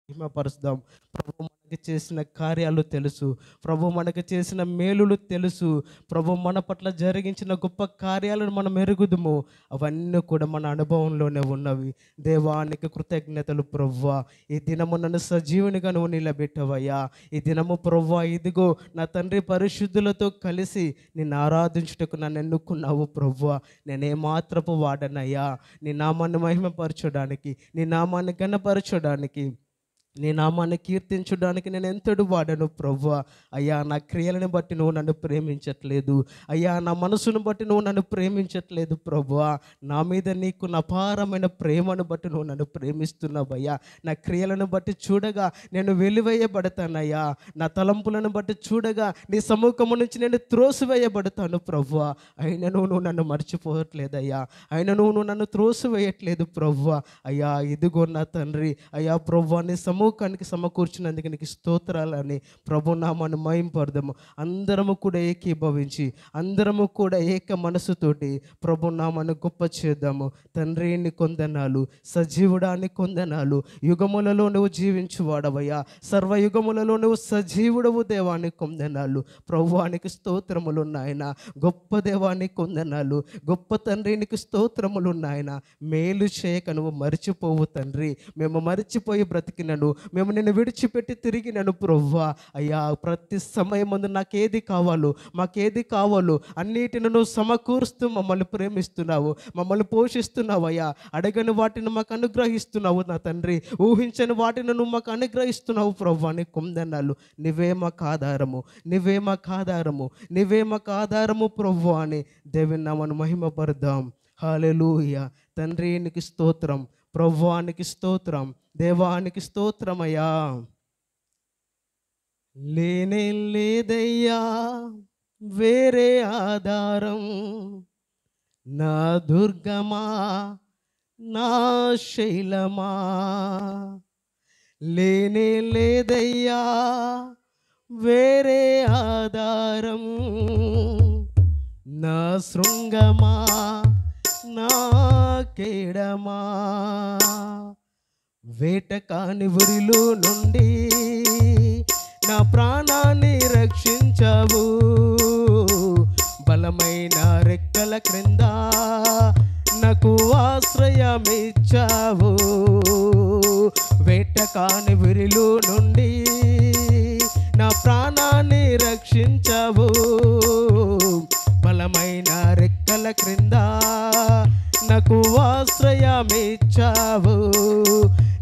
మహిమపరుస్తాం. ప్రభు మనకి చేసిన కార్యాలు తెలుసు, ప్రభు మనకి చేసిన మేలులు తెలుసు, ప్రభు మన పట్ల జరిగించిన గొప్ప కార్యాలను మనం ఎరుగుదుము. అవన్నీ కూడా మన అనుభవంలోనే ఉన్నవి. దేవానికి కృతజ్ఞతలు ప్రభువా. ఈ దినము నన్ను సజీవునిగా నువ్వు నిలబెట్టవయ్యా. ఈ దినము ప్రభువా, ఇదిగో నా తండ్రి పరిశుద్ధులతో కలిసి నిన్ను ఆరాధించుటకు నన్ను ఎన్నుకున్నావు ప్రభువా. నేనేమాత్రపు వాడనయ్యా నీ నామాన్ని మహిమపరచడానికి, నీ నామాన్ని ఘనపరచడానికి, నీ నామాన్ని కీర్తించడానికి నేను ఎంతడు వాడను ప్రభువా. అయ్యా, నా క్రియలను బట్టి నువ్వు నన్ను ప్రేమించట్లేదు అయ్యా, నా మనసును బట్టి నువ్వు నన్ను ప్రేమించట్లేదు ప్రభువా. నా మీద నీకున్న అపారమైన ప్రేమను బట్టి నువ్వు నన్ను ప్రేమిస్తున్నావయ్యా. నా క్రియలను బట్టి చూడగా నేను వెలివేయబడతానయ్యా. నా తలంపులను బట్టి చూడగా నీ సముఖము నుంచి నేను త్రోసివేయబడతాను ప్రభువా. అయినను నువ్వు నన్ను మర్చిపోవట్లేదయ్యా, అయినను నువ్వు నన్ను త్రోసివేయట్లేదు ప్రభువా. అయ్యా, ఇదిగో నా తండ్రి, అయ్యా ప్రభువా, నీ సమూహానికి సమకూర్చినందుకు నీకు స్తోత్రాలని ప్రభు నామాన్ని మహింపడదాము. అందరము కూడా ఏకీభవించి, అందరము కూడా ఏక మనసుతోటి ప్రభు నామాన్ని గొప్ప చేద్దాము. తండ్రి, నీ కొందనాలు, సజీవుడాన్ని కొందనాలు. యుగములలో నువ్వు జీవించువాడవయ్యా, సర్వయుగములలో నువ్వు సజీవుడవు దేవాన్ని కొందనాలు. ప్రభువానికి స్తోత్రములు నాయన. గొప్ప దేవానికి కొందనాలు, గొప్ప తండ్రి నీకు స్తోత్రములు నాయన. మేలు చేయక నువ్వు మరిచిపోవు తండ్రి. మేము మరిచిపోయి బ్రతికినను, మేము నిన్ను విడిచిపెట్టి తిరిగినను ప్రభువా. అయ్యా, ప్రతి సమయం ముందు నాకేది కావాలో, మాకేది కావాలో అన్నిటిని నువ్వు సమకూరుస్తూ మమ్మల్ని ప్రేమిస్తున్నావు, మమ్మల్ని పోషిస్తున్నావు అయ్యా. అడగని వాటిని మాకు అనుగ్రహిస్తున్నావు నా తండ్రి, ఊహించని వాటిని నువ్వు మాకు అనుగ్రహిస్తున్నావు ప్రభువా. నీ కొందనాలు. నీవే మాకు ఆధారము, నీవే మాకు ఆధారము, నీవే మాకు ఆధారము ప్రభువా అని దేవుని నామమును మహిమపరుద్దాం. హల్లెలూయా. తండ్రి నీకు స్తోత్రం, ప్రభువానికి స్తోత్రం, దేవానికి స్తోత్రమయ్యా. లేనే లేదయ్యా వేరే ఆధారం, నా దుర్గమా, నా శైలమా. లేనే లేదయ్యా వేరే ఆధారం, నా శృంగమా, నా కేడమా. వేటకాని ఊరిలో నుండి నా ప్రాణాన్ని రక్షించావు, బలమైన రెక్కల క్రింద నాకు ఆశ్రయమిచ్చావు. వేటకాని ఊరిలో నుండి నా ప్రాణాన్ని రక్షించావు, బలమైన రెక్కల క్రింద నాకు ఆశ్రయమిచ్చావు.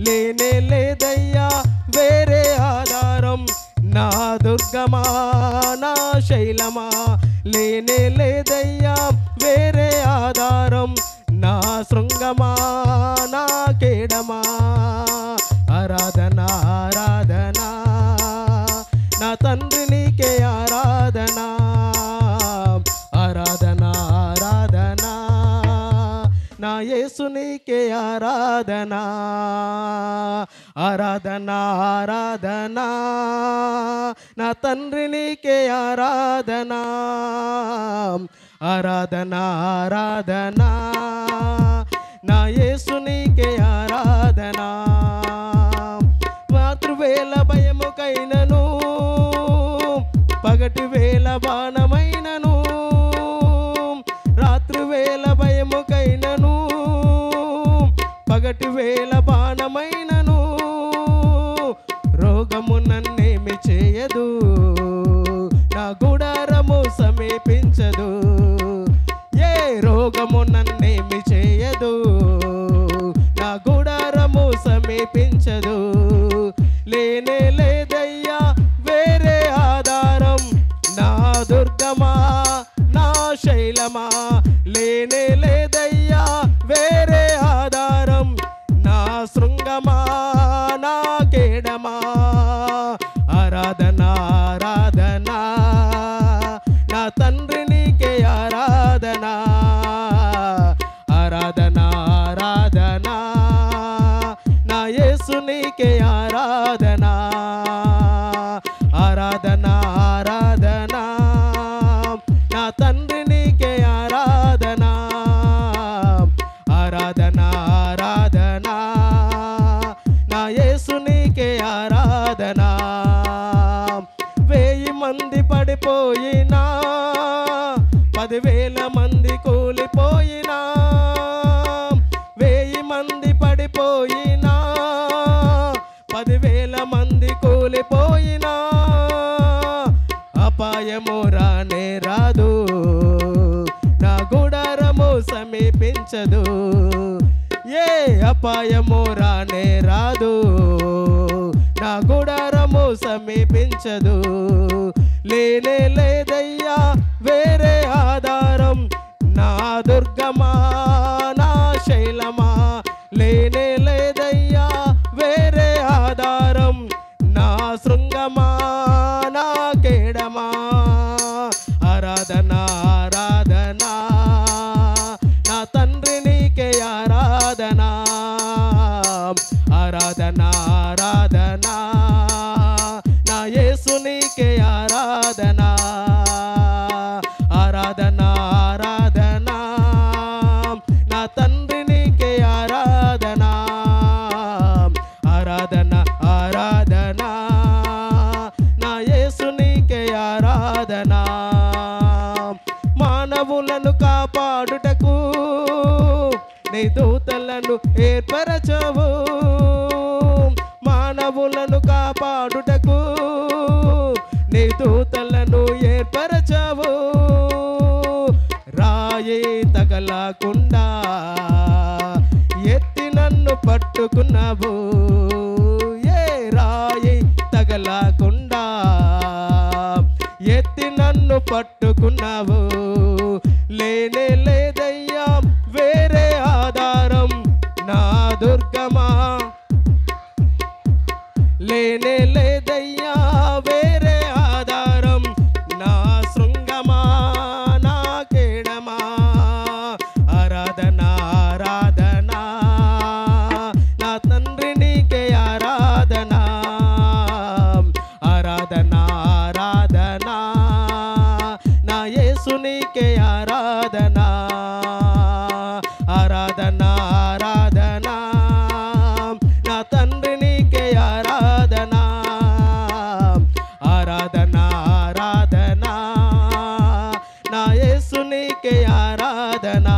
లేనే లేదయ్యా వేరే ఆధారం, నా దుర్గమా, నా శైలమా. లేనే లేదయ్యా వేరే ఆధారం, నా శృంగమా, నా కేడమా. ఆరాధన ఆరాధన నా తండ్రి నీకే ఆరాధన, ఆరాధన ఆరాధన నా యేసు నీకే ఆరాధన, ఆరాధన ఆరాధన నా తండ్రి నీకే ఆరాధన, ఆరాధన ఆరాధన నా యేసు నీకే ఆరాధన. రాత్రివేళ భయముకైనను, పగటి వేళ బాణమైనను, రాత్రివేళ భయముకైనను, పగటి వేళ బాణమైనను. రోగము నన్నేమి చేయదు, నా గుడారము సమీపించదు. ఏ రోగము నన్నేమి చేయదు, నా గుడారము సమీపించదు. లేనే లేదయ్యా వేరే ఆధారం, నా దుర్గమా, నా శైలమా. లేనే లేదయ్యా వేరే ఆధారం, నా శృంగమా, నా కేడమా. ఆరాధన ఆరాధన నా తండ్రి నీకే ఆరాధన, ఆరాధన ఆరాధన నా యేసు నీకే ఆరాధన, ఆరాధన ఆరాధన నా తండ్రి నీకే ఆరాధన, ఆరాధన ఆరాధన నా యేసు నీకే ఆరాధన. 1000 మంది పడిపోయినా, 10,000 మంది కూలిపోయినా, 1000 మంది పడిపోయినా, 10,000 మంది కూలిపోయినా, అపాయము రానే రాదు, నా గుడారము సమీపించదు. ఏ అపాయము రానే రాదు, నా గుడారము సమీపించదు. లేనే లేదయ్యా వేరే ఆధారం, నా దుర్గమా నా శైలమా. లేనే లేదయ్యా వేరే ఆధారం, నా శృంగమా నా కేడమా. ఆరాధన ఆరాధన నా తండ్రి నీకే ఆరాధన. ఆరాధన ఆరాధన నా యేసు నీకే ఆరాధన. ఆరాధన ఆరాధన నా తండ్రి నీకే ఆరాధన. ఆరాధన ఆరాధన నా యేసు నీకే ఆరాధన. మానవులను కాపాడుటకు నీ దూతలను ఏర్పరచవు, మానవులను కాపాడుటకు నీ దూతలను ఏర్పరచవు. రాయి తగలకుండా ఎత్తి నన్ను పట్టుకున్నావు. ఏ రాయి తగలకుండా ఎత్తి నన్ను పట్టుకున్నావు. లేనే లేదయ్యా వేరే ఆధారం, నా దుర్గమా. లేనే లేదయ్యా వేరే ఆధారం, నా శృంగమా నా కేడమా. ఆరాధన ఆరాధన నా తండ్రి నీకే ఆరాధన. ఆరాధన ఆరాధన నా యేసు నీకే ఆరాధన. ఆరాధన ఆరాధన నా తండ్రి నీకే ఆరాధన. ఆరాధన ఆరాధన నా యేసు నీకే ఆరాధన.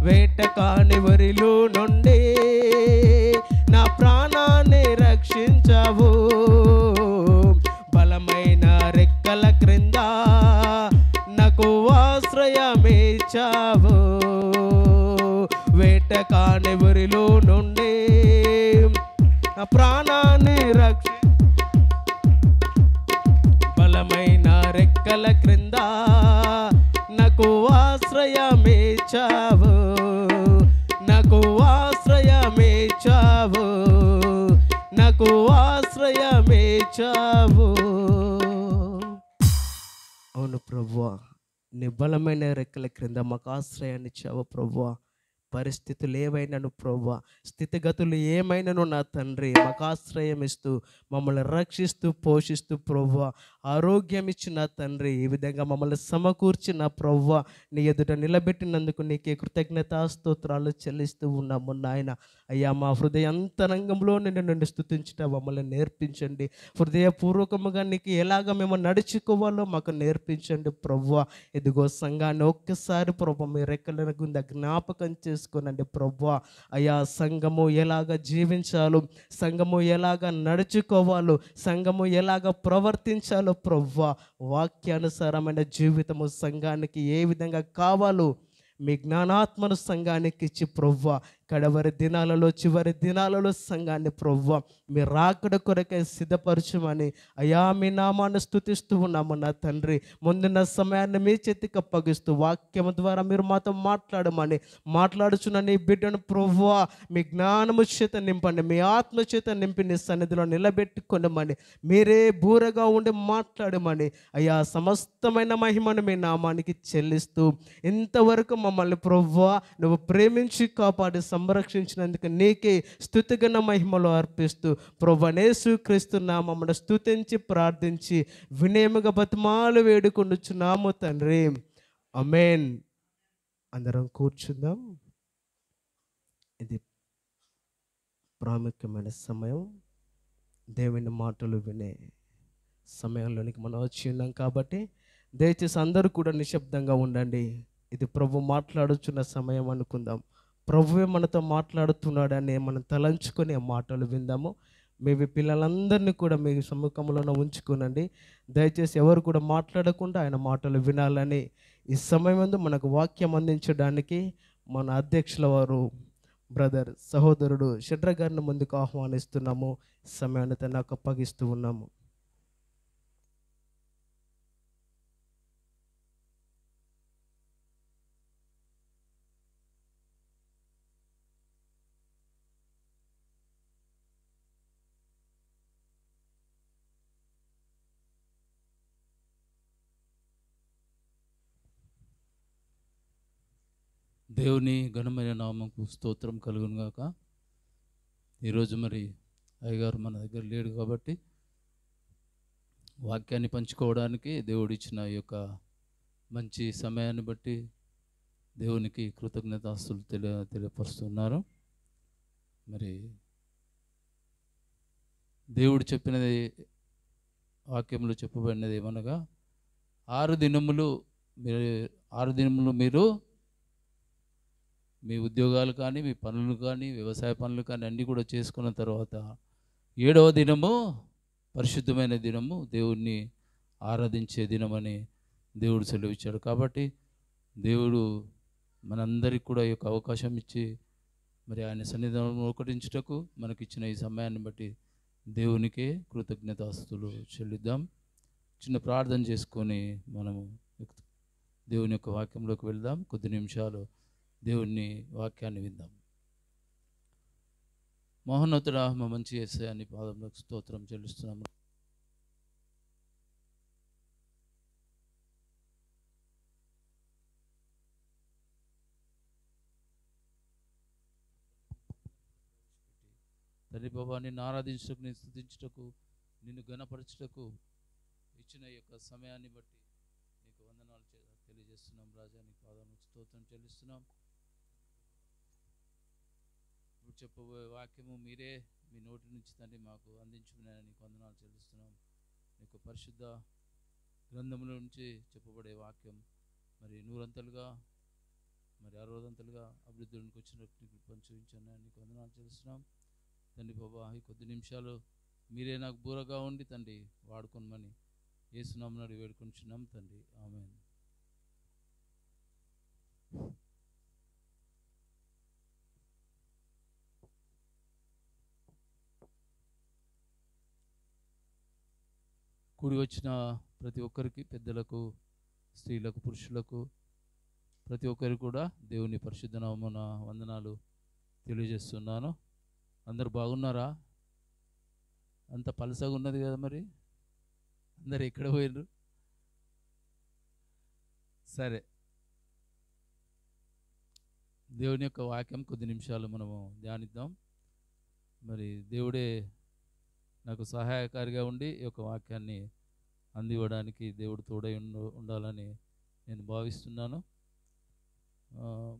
వేటకాని వరిలో నుండి నా ప్రాణాన్ని రక్షించావు, బలమైన రెక్కల క్రింద నాకు ఆశ్రయమిచ్చావు. వేటకాని వరిలో నుండి నా ప్రాణాన్ని బలమైన రెక్కల క్రింద నాకు ఆశ్రయమిచ్చావు, నాకు ఆశ్రయమిచ్చావు, నాకు ఆశ్రయమిచ్చావు. అవును ప్రభువా, నీ బలమైన రెక్కల క్రింద మాకు ఆశ్రయాన్ని ఇచ్చావు ప్రభువా. పరిస్థితులు ఏవైనాను ప్రభువా, స్థితిగతులు ఏమైనాను నా తండ్రి మాకు ఆశ్రయం ఇస్తూ మమ్మల్ని రక్షిస్తూ పోషిస్తూ ప్రభువా, ఆరోగ్యం ఇచ్చిన తండ్రి, ఈ విధంగా మమ్మల్ని సమకూర్చిన ప్రభువా, నీ ఎదుట నిలబెట్టినందుకు నీకే కృతజ్ఞతాస్తోత్రాలు చెల్లిస్తూ ఉన్నాము నాయన. అయ్యా, మా హృదయ అంతరంగంలో నిన్ను స్తుతించట మమ్మల్ని నేర్పించండి. హృదయపూర్వకముగా నీకు ఎలాగ మేము నడుచుకోవాలో మాకు నేర్పించండి ప్రభువా. ఇదిగో సంఘాన్ని ఒక్కసారి ప్రభు మీ రెక్కల గుంద జ్ఞాపకం చేసుకోనండి ప్రభువా. అయ్యా, సంఘము ఎలాగ జీవించాలో, సంఘము ఎలాగ నడుచుకోవాలో, సంఘము ఎలాగ ప్రవర్తించాలో ప్రభువా, వాక్యానుసారమైన జీవితము సంఘానికి ఏ విధంగా కావాలో మీ జ్ఞానాత్మను సంఘానికి ఇచ్చి ప్రభువా, కడవరి దినాలలో చివరి దినాలలో సంఘాన్ని ప్రభువా మీ రాకడ కొరకై సిద్ధపరచమని అయ్యా మీ నామాన్ని స్తుతిస్తూ ఉన్నాము నా తండ్రి. ముందున్న సమయాన్ని మీ చేతికి అప్పగిస్తూ వాక్యం ద్వారా మీరు మాతో మాట్లాడుచున్న నీ బిడ్డను ప్రభువా మీ జ్ఞానము చేత నింపండి, మీ ఆత్మ చేత నింపి నీ సన్నిధిలో నిలబెట్టుకొనమని, మీరే బూరగా ఉండి మాట్లాడమని అయ్యా సమస్తమైన మహిమను మీ నామానికి చెల్లిస్తూ ఇంతవరకు మమ్మల్ని ప్రభువా నువ్వు ప్రేమించి కాపాడి సంరక్షించినందుకు నీకే స్తుతిగణ మహిమలు అర్పిస్తూ ప్రభువా యేసుక్రీస్తు నామమున స్తుతించి ప్రార్థించి వినయముగా బతిమాలు వేడుకొనుచున్నాము తండ్రి. ఆమేన్. అందరం కూర్చుందాం. ఇది ప్రాముఖ్యమైన సమయం, దేవుని మాటలు వినే సమయంలోనికి మనం వచ్చి ఉన్నాం కాబట్టి దయచేసి అందరూ కూడా నిశ్శబ్దంగా ఉండండి. ఇది ప్రభు మాట్లాడుచున్న సమయం అనుకుందాం. ప్రభువే మనతో మాట్లాడుతున్నాడని మనం తలంచుకొని ఆ మాటలు విందాము. మీ పిల్లలందరినీ కూడా మీ సముఖంలోనే ఉంచుకోనండి. దయచేసి ఎవరు కూడా మాట్లాడకుండా ఆయన మాటలు వినాలని ఈ సమయం మనకు వాక్యం అందించడానికి మన అధ్యక్షుల వారు బ్రదర్ సహోదరుడు షడ్ర గారిని ముందుకు ఆహ్వానిస్తున్నాము. సమయాన్ని తనకు అప్పగిస్తూ ఉన్నాము. దేవుని ఘనమైన నామకు స్తోత్రం కలుగును గాక. ఈరోజు మరి అయ్యగారు మన దగ్గర లేడు కాబట్టి వాక్యాన్ని పంచుకోవడానికి దేవుడిచ్చిన ఈ యొక్క మంచి సమయాన్ని బట్టి దేవునికి కృతజ్ఞతాస్తులు తెలియపరుస్తున్నారు. మరి దేవుడు చెప్పినది, వాక్యంలో చెప్పబడినది ఏమనగా 6 దినములు మీరు మీ ఉద్యోగాలు కానీ, మీ పనులు కానీ, వ్యవసాయ పనులు కానీ అన్నీ కూడా చేసుకున్న తర్వాత 7వ దినము పరిశుద్ధమైన దినము, దేవుణ్ణి ఆరాధించే దినమని దేవుడు సెలవిచ్చాడు. కాబట్టి దేవుడు మనందరికి కూడా ఈ యొక్క అవకాశం ఇచ్చి మరి ఆయన సన్నిధానంలో ఒకటించుటకు మనకిచ్చిన ఈ సమయాన్ని బట్టి దేవునికే కృతజ్ఞతాస్తుతులు చెల్లిద్దాం. చిన్న ప్రార్థన చేసుకొని మనము దేవుని యొక్క వాక్యంలోకి వెళ్దాం. కొద్ది నిమిషాలు దేవుని వాక్యాన్ని విందాం. మహోన్నతుడా, మా మంచి యేసయ్య నీ పాదములకు స్తోత్రం చెల్లిస్తున్నాము. తండ్రి బాబా, నిన్ను ఆరాధించటకు, నిన్ను స్తుతించుటకు, నిన్ను ఘనపరచుటకు ఇచ్చిన ఈ యొక్క సమయాన్ని బట్టి నీకు వందనాలు తెలియజేస్తున్నాం. రాజా, నీ పాదములకు స్తోత్రం చెల్లిస్తున్నాం. ఇప్పుడు చెప్పబోయే వాక్యము మీరే మీ నోటి నుంచి తండ్రి మాకు అందించుకున్నాయని నీకు వందనాలు చెల్లిస్తున్నాం. నీకు పరిశుద్ధ గ్రంథముల నుంచి చెప్పబడే వాక్యం మరి 100 మరి 60 అభివృద్ధిలోనికి వచ్చినట్టు నీకు పంచుకుంటున్నా నీకు వందనాలు చెల్లిస్తున్నాం. తండ్రి బాబా, ఈ కొద్ది నిమిషాలు మీరే నాకు బూరగా ఉండి తండ్రి వాడుకోమని యేసు నామమున వేడుకొంచున్నాం తండ్రి, ఆమేన్. కూడి వచ్చిన ప్రతి ఒక్కరికి, పెద్దలకు, స్త్రీలకు, పురుషులకు, ప్రతి ఒక్కరికి కూడా దేవుని పరిశుద్ధ నామమున వందనాలు తెలియజేస్తున్నాను. అందరు బాగున్నారా? అంత పలసగా ఉన్నది కదా, మరి అందరు ఎక్కడ పోయినరు? సరే, దేవుని యొక్క వాక్యం కొద్ది నిమిషాలు మనము ధ్యానిద్దాం. మరి దేవుడే నాకు సహాయకారిగా ఉండి ఈ యొక్క వాక్యాన్ని అందివ్వడానికి దేవుడు తోడై ఉండాలని నేను భావిస్తున్నాను.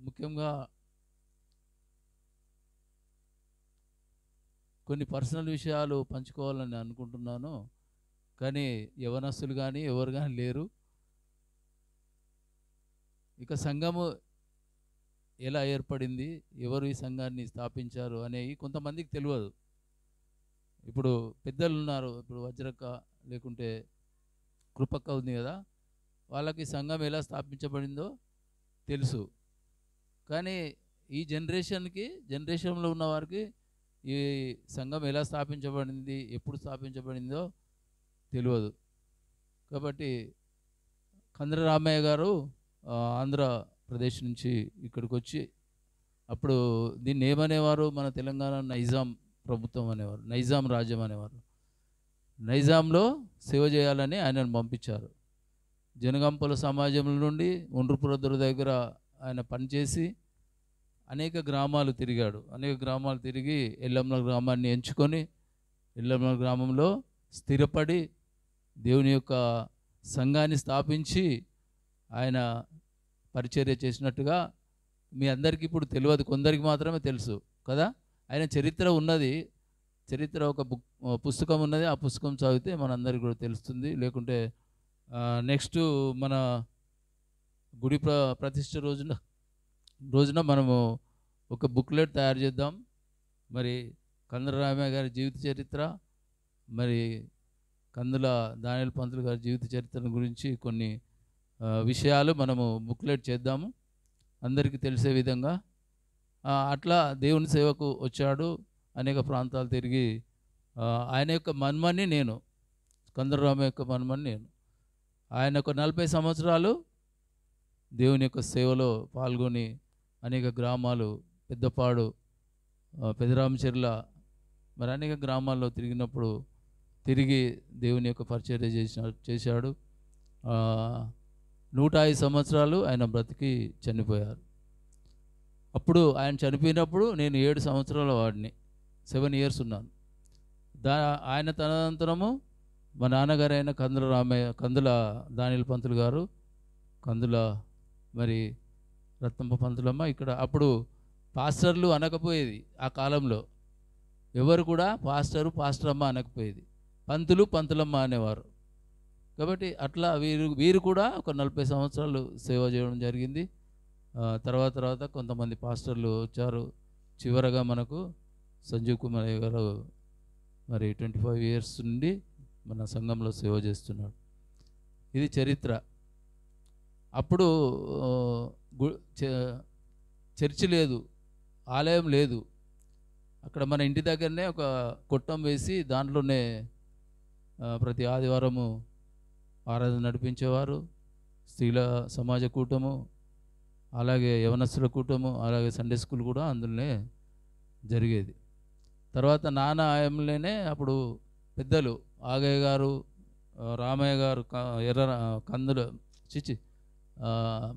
ముఖ్యంగా కొన్ని పర్సనల్ విషయాలు పంచుకోవాలని అనుకుంటున్నాను, కానీ యవనస్తులు కానీ ఎవరు కానీ లేరు. ఇక సంఘము ఎలా ఏర్పడింది, ఎవరు ఈ సంఘాన్ని స్థాపించారు అనేవి కొంతమందికి తెలియదు. ఇప్పుడు పెద్దలు ఉన్నారు, ఇప్పుడు వజ్రక్క లేకుంటే కృపక్క ఉంది కదా, వాళ్ళకి సంఘం ఎలా స్థాపించబడిందో తెలుసు. కానీ ఈ జనరేషన్లో ఉన్న వారికి ఈ సంఘం ఎలా స్థాపించబడింది, ఎప్పుడు స్థాపించబడిందో తెలియదు. కాబట్టి కంద్ర రామయ్య గారు ఆంధ్రప్రదేశ్ నుంచి ఇక్కడికి వచ్చి, అప్పుడు దీన్ని ఏమనేవారు, మన తెలంగాణ నైజాం ప్రభుత్వం అనేవారు, నైజాం రాజ్యం అనేవారు. నైజాంలో సేవ చేయాలని ఆయనను పంపించారు. జనగంపల సమాజం నుండి ఒండ్రుపురద్దుల దగ్గర ఆయన పనిచేసి అనేక గ్రామాలు తిరిగాడు. అనేక గ్రామాలు తిరిగి ఎల్లమ్మ గ్రామాన్ని ఎంచుకొని ఎల్లమ్మ గ్రామంలో స్థిరపడి దేవుని యొక్క సంఘాన్ని స్థాపించి ఆయన పరిచర్య చేసినట్టుగా మీ అందరికీ ఇప్పుడు తెలియదు, కొందరికి మాత్రమే తెలుసు కదా. ఆయన చరిత్ర ఉన్నది, చరిత్ర ఒక పుస్తకం ఉన్నది. ఆ పుస్తకం చదివితే మనందరికీ కూడా తెలుస్తుంది. లేకుంటే నెక్స్ట్ మన గుడి ప్రతిష్ఠ రోజున మనము ఒక బుక్లెట్ తయారు చేద్దాం. మరి కందుల రామయ్య గారి జీవిత చరిత్ర, మరి కందుల దానియేలు పంతులు గారి జీవిత చరిత్ర గురించి కొన్ని విషయాలు మనము బుక్లెట్ చేద్దాము అందరికీ తెలిసే విధంగా. అట్లా దేవుని సేవకు వచ్చాడు, అనేక ప్రాంతాలు తిరిగి ఆయన యొక్క మన్మని నేను, కందుల రామయ్య యొక్క మన్మని నేను. ఆయన ఒక 40 సంవత్సరాలు దేవుని యొక్క సేవలో పాల్గొని అనేక గ్రామాలు, పెద్దపాడు, పెదరామచెర్ల, మరి అనేక గ్రామాల్లో తిరిగి దేవుని యొక్క పరిచర్య చేశాడు. 105 సంవత్సరాలు ఆయన బ్రతికి చనిపోయారు. అప్పుడు ఆయన చనిపోయినప్పుడు నేను 7 సంవత్సరాల వాడిని, 7 ఇయర్స్ ఉన్నాను. ఆయన తదనంతరము మా నాన్నగారు అయిన కందుల దానియేలు పంతులు గారు, కందుల మరి రత్నమ్మ పంతులమ్మ. ఇక్కడ అప్పుడు పాస్టర్లు అనకపోయేది, ఆ కాలంలో ఎవరు కూడా పాస్టరమ్మ అనకపోయేది, పంతులమ్మ అనేవారు. కాబట్టి అట్లా వీరు కూడా ఒక 40 సంవత్సరాలు సేవ చేయడం జరిగింది. తర్వాత కొంతమంది పాస్టర్లు వచ్చారు. చివరగా మనకు సంజీవ్ కుమార్ గారు మరి 25 ఇయర్స్ నుండి మన సంఘంలో సేవ చేస్తున్నాడు. ఇది చరిత్ర. అప్పుడు చర్చి లేదు, ఆలయం లేదు. అక్కడ మన ఇంటి దగ్గరనే ఒక కొట్టం వేసి దాంట్లోనే ప్రతి ఆదివారము ఆరాధన నడిపించేవారు. స్త్రీల సమాజ కూటము, అలాగే యవనస్తుల కూటము, అలాగే సండే స్కూల్ కూడా అందులోనే జరిగేది. తర్వాత నాన్న ఆయంలోనే అప్పుడు పెద్దలు ఆగయ్య గారు, రామయ్య గారు, కందులు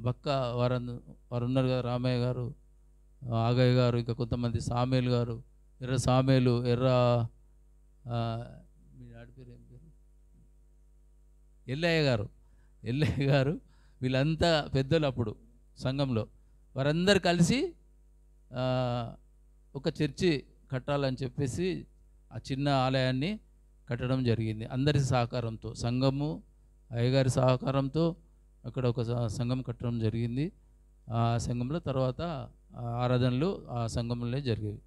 బక్క వారు ఉన్నారు కదా, రామయ్య గారు, ఆగయ్య గారు, ఇంకా కొంతమంది సామేలు గారు, సామేలు, మీ ఆడి పేరు ఏం పేరు, ఎల్లయ్య గారు, వీళ్ళంతా పెద్దలు అప్పుడు సంఘంలో. వారందరూ కలిసి ఒక చర్చి కట్టాలని చెప్పేసి ఆ చిన్న ఆలయాన్ని కట్టడం జరిగింది. అందరి సహకారంతో, సంఘము అయ్యగారి సహకారంతో అక్కడ ఒక సంఘం కట్టడం జరిగింది. ఆ సంఘంలో తర్వాత ఆరాధనలు ఆ సంఘంలోనే జరిగేవి.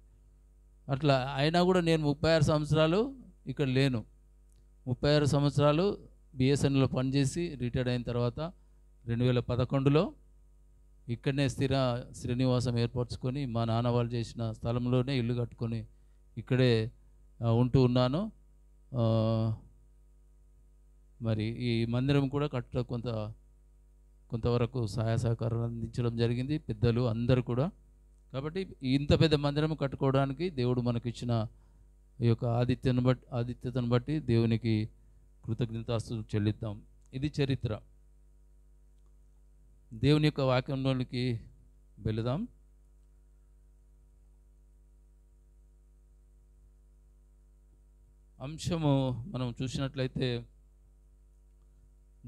అట్లా అయినా కూడా నేను 36 సంవత్సరాలు ఇక్కడ లేను. 36 సంవత్సరాలు బిఎస్ఎన్ఎల్లో పనిచేసి రిటైర్డ్ అయిన తర్వాత 2011లో ఇక్కడనే శ్రీనివాసం ఏర్పరచుకొని మా నాన్న వాళ్ళు చేసిన స్థలంలోనే ఇల్లు కట్టుకొని ఇక్కడే ఉంటూ ఉన్నాను. మరి ఈ మందిరం కూడా కట్టడం కొంతవరకు సహాయ సహకారాలు అందించడం జరిగింది, పెద్దలు అందరూ కూడా. కాబట్టి ఇంత పెద్ద మందిరం కట్టుకోవడానికి దేవుడు మనకిచ్చిన ఈ యొక్క ఆదిత్యతను బట్టి దేవునికి కృతజ్ఞతాస్తుతులు చెల్లిద్దాం. ఇది చరిత్ర. దేవుని యొక్క వాక్యంలోనికి వెళదాం. అంశము మనం చూసినట్లయితే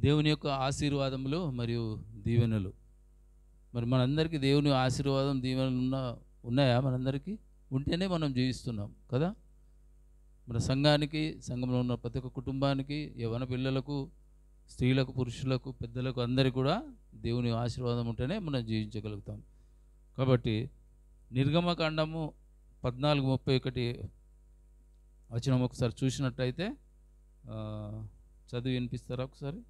దేవుని యొక్క ఆశీర్వాదములు మరియు దీవెనలు. మరి మనందరికీ దేవుని ఆశీర్వాదం దీవెనలు ఉన్నాయా? మనందరికీ ఉంటేనే మనం జీవిస్తున్నాం కదా. మన సంఘంలో ఉన్న ప్రతి ఒక్క కుటుంబానికి, యవ్వన పిల్లలకు, స్త్రీలకు, పురుషులకు, పెద్దలకు అందరికీ కూడా దేవుని ఆశీర్వాదం ఉంటేనే మనం జీవించగలుగుతాం. కాబట్టి నిర్గమకాండము 14:31 వచనం ఒకసారి చూసినట్టయితే చదివి వినిపిస్తారా ఒకసారి?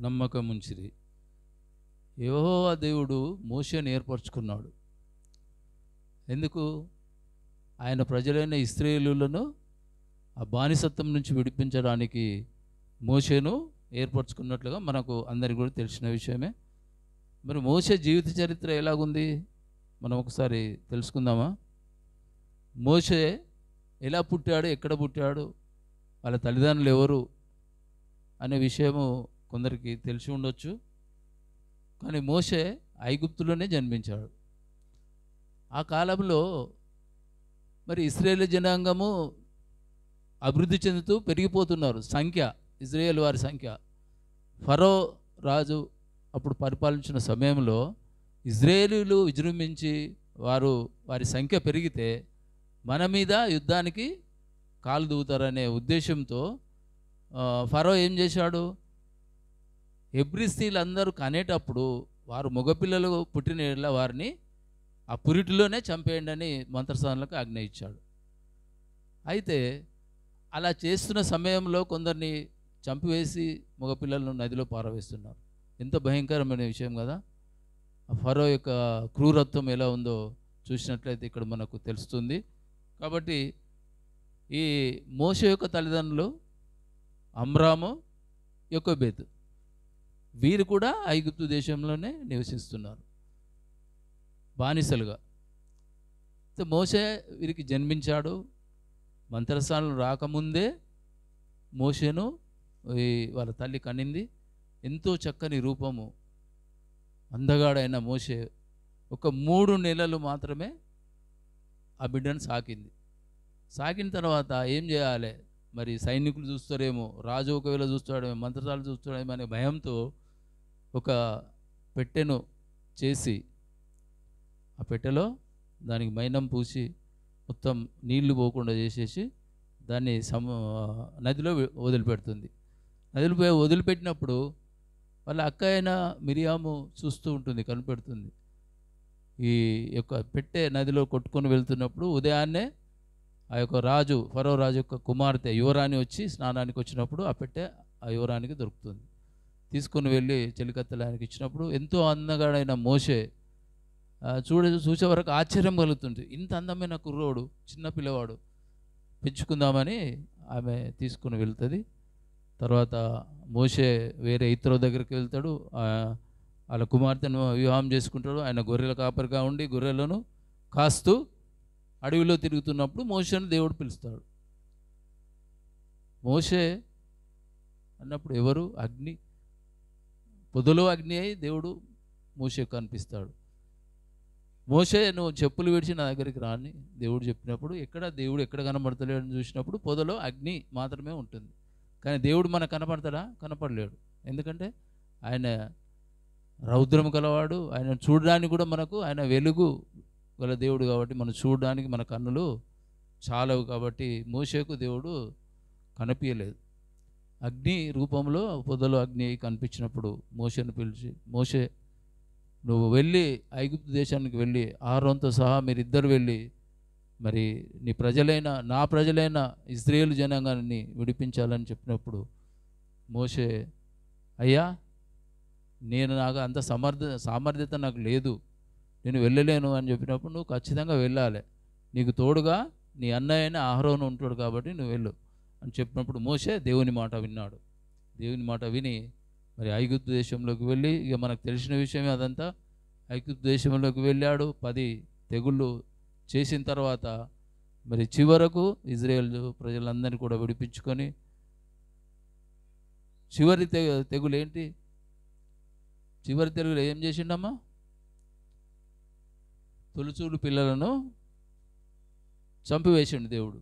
నమ్మకం ఉంచిరి. యెహోవా దేవుడు మోషేను ఏర్పరచుకున్నాడు. ఎందుకు? ఆయన ప్రజలైన ఇశ్రాయేలీయులను ఆ బానిసత్వం నుంచి విడిపించడానికి మోషేను ఏర్పరచుకున్నట్లుగా మనకు అందరికీ కూడా తెలిసిన విషయమే. మరి మోషే జీవిత చరిత్ర ఎలాగుంది మనం ఒకసారి తెలుసుకుందామా? మోషే ఎలా పుట్టాడు, ఎక్కడ పుట్టాడు, వాళ్ళ తల్లిదండ్రులు ఎవరు అనే విషయము కొందరికి తెలిసి ఉండొచ్చు. కానీ మోషే ఐగుప్తులోనే జన్మించాడు. ఆ కాలంలో మరి ఇశ్రాయేలు జనాంగము అభివృద్ధి చెందుతూ పెరిగిపోతున్నారు సంఖ్య, ఇజ్రాయేల్ వారి సంఖ్య. ఫరో రాజు అప్పుడు పరిపాలించిన సమయంలో ఇజ్రాయేలీలు విజృంభించి వారి సంఖ్య పెరిగితే మన మీద యుద్ధానికి కాలు దూతారనే ఉద్దేశంతో ఫరో ఏం చేశాడు, హెబ్రీ స్త్రీలందరూ కనేటప్పుడు వారు మగపిల్లలు పుట్టిన యెడల వారిని ఆ పురిటిలోనే చంపేయండి అని మంత్రసానులకు ఆజ్ఞ ఇచ్చాడు. అయితే అలా చేస్తున్న సమయంలో కొందరిని చంపివేసి మగపిల్లలను నదిలో పారవేస్తున్నారు. ఎంత భయంకరమైన విషయం కదా. ఆ ఫరో యొక్క క్రూరత్వం ఎలా ఉందో చూసినట్లయితే ఇక్కడ మనకు తెలుస్తుంది. కాబట్టి ఈ మోషే యొక్క తల్లిదండ్రులు అమ్రాము, యొకోబేతు, వీరు కూడా ఐగుప్తు దేశంలోనే నివసిస్తున్నారు బానిసలుగా. మోషే వీరికి జన్మించాడు. మంత్రస్థానం రాకముందే మోషేను వాళ్ళ తల్లి కనింది. ఎంతో చక్కని రూపము, అందగాడైన మోషే ఒక 3 నెలలు మాత్రమే ఆ బిడ్డను సాకింది. సాకిన తర్వాత ఏం చేయాలి, మరి సైనికులు చూస్తారేమో, రాజు ఒకవేళ చూస్తాడేమో, మంత్రసాలు చూస్తాడేమో అనే భయంతో ఒక పెట్టెను చేసి ఆ పెట్టెలో దానికి మైనం పూసి మొత్తం నీళ్లు పోకుండా చేసేసి దాన్ని నదిలో వదిలిపెడుతుంది. నదిలో వదిలిపెట్టినప్పుడు వాళ్ళ అక్క అయిన మిరియాము చూస్తూ ఉంటుంది, కనిపెడుతుంది. ఈ యొక్క పెట్టె నదిలో కొట్టుకొని వెళ్తున్నప్పుడు ఉదయాన్నే ఆ యొక్క ఫరో రాజు యొక్క కుమార్తె యువరాణి వచ్చి స్నానానికి వచ్చినప్పుడు ఆ పెట్టె ఆ యువరానికి దొరుకుతుంది. తీసుకొని వెళ్ళి చెలికత్తెలానికి ఇచ్చినప్పుడు ఎంతో అందగాడైన మోషే చూసే వరకు ఆశ్చర్యం కలుగుతుంది. ఇంత అందమైన కుర్రోడు, చిన్న పిల్లవాడు, పెంచుకుందామని ఆమె తీసుకుని వెళ్తుంది. తర్వాత మోషే వేరే ఇతరు దగ్గరికి వెళ్తాడు. వాళ్ళ కుమార్తెను వివాహం చేసుకుంటాడు. ఆయన గొర్రెల కాపరిగా ఉండి గొర్రెలను కాస్తూ అడవిలో తిరుగుతున్నప్పుడు మోషేను దేవుడు పిలుస్తాడు. మోషే అన్నప్పుడు ఎవరు? అగ్ని, పొదలో అగ్ని అయి దేవుడు మోషే కనిపిస్తాడు. మోషే, నువ్వు చెప్పులు విడిచి నా దగ్గరికి రాని దేవుడు చెప్పినప్పుడు దేవుడు ఎక్కడ కనబడతలేడని చూసినప్పుడు పొదలో అగ్ని మాత్రమే ఉంటుంది. కానీ దేవుడు మనకు కనపడతాడా? కనపడలేడు. ఎందుకంటే ఆయన రౌద్రము గలవాడు. ఆయన చూడడానికి కూడా మనకు ఆయన వెలుగు గల దేవుడు కాబట్టి మనం చూడడానికి మన కన్నులు చాలవు. కాబట్టి మోషేకు దేవుడు కనిపించలేదు. అగ్ని రూపంలో పొదలో అగ్ని కనిపించినప్పుడు మోషేను పిలిచి, మోషే నువ్వు వెళ్ళి ఐగుప్తు దేశానికి వెళ్ళి ఆరోన్తో సహా మీరిద్దరు వెళ్ళి మరి నా ప్రజలైన ఇశ్రాయేలు జనాంగాన్ని విడిపించాలని చెప్పినప్పుడు మోషే, అయ్యా నాకు అంత సామర్థ్యత నాకు లేదు, నేను వెళ్ళలేను అని చెప్పినప్పుడు నువ్వు ఖచ్చితంగా వెళ్ళాలి, నీకు తోడుగా నీ అన్నయ్య అయిన అహరోను ఉంటాడు కాబట్టి నువ్వు వెళ్ళు అని చెప్పినప్పుడు మోషే దేవుని మాట విన్నాడు. దేవుని మాట విని మరి ఐగుప్తు దేశంలోకి వెళ్ళి, ఇక మనకు తెలిసిన విషయమే అదంతా, ఐగుప్తు దేశంలోకి వెళ్ళాడు. 10 తెగుళ్ళు చేసిన తర్వాత మరి చివరకు ఇజ్రాయేల్ ప్రజలందరినీ కూడా విడిపించుకొని, చివరి తెగులు ఏంటి? చివరి తెగులు ఏం చేసిండమ్మా? తొలిచూలు పిల్లలను చంపివేసిండు దేవుడు.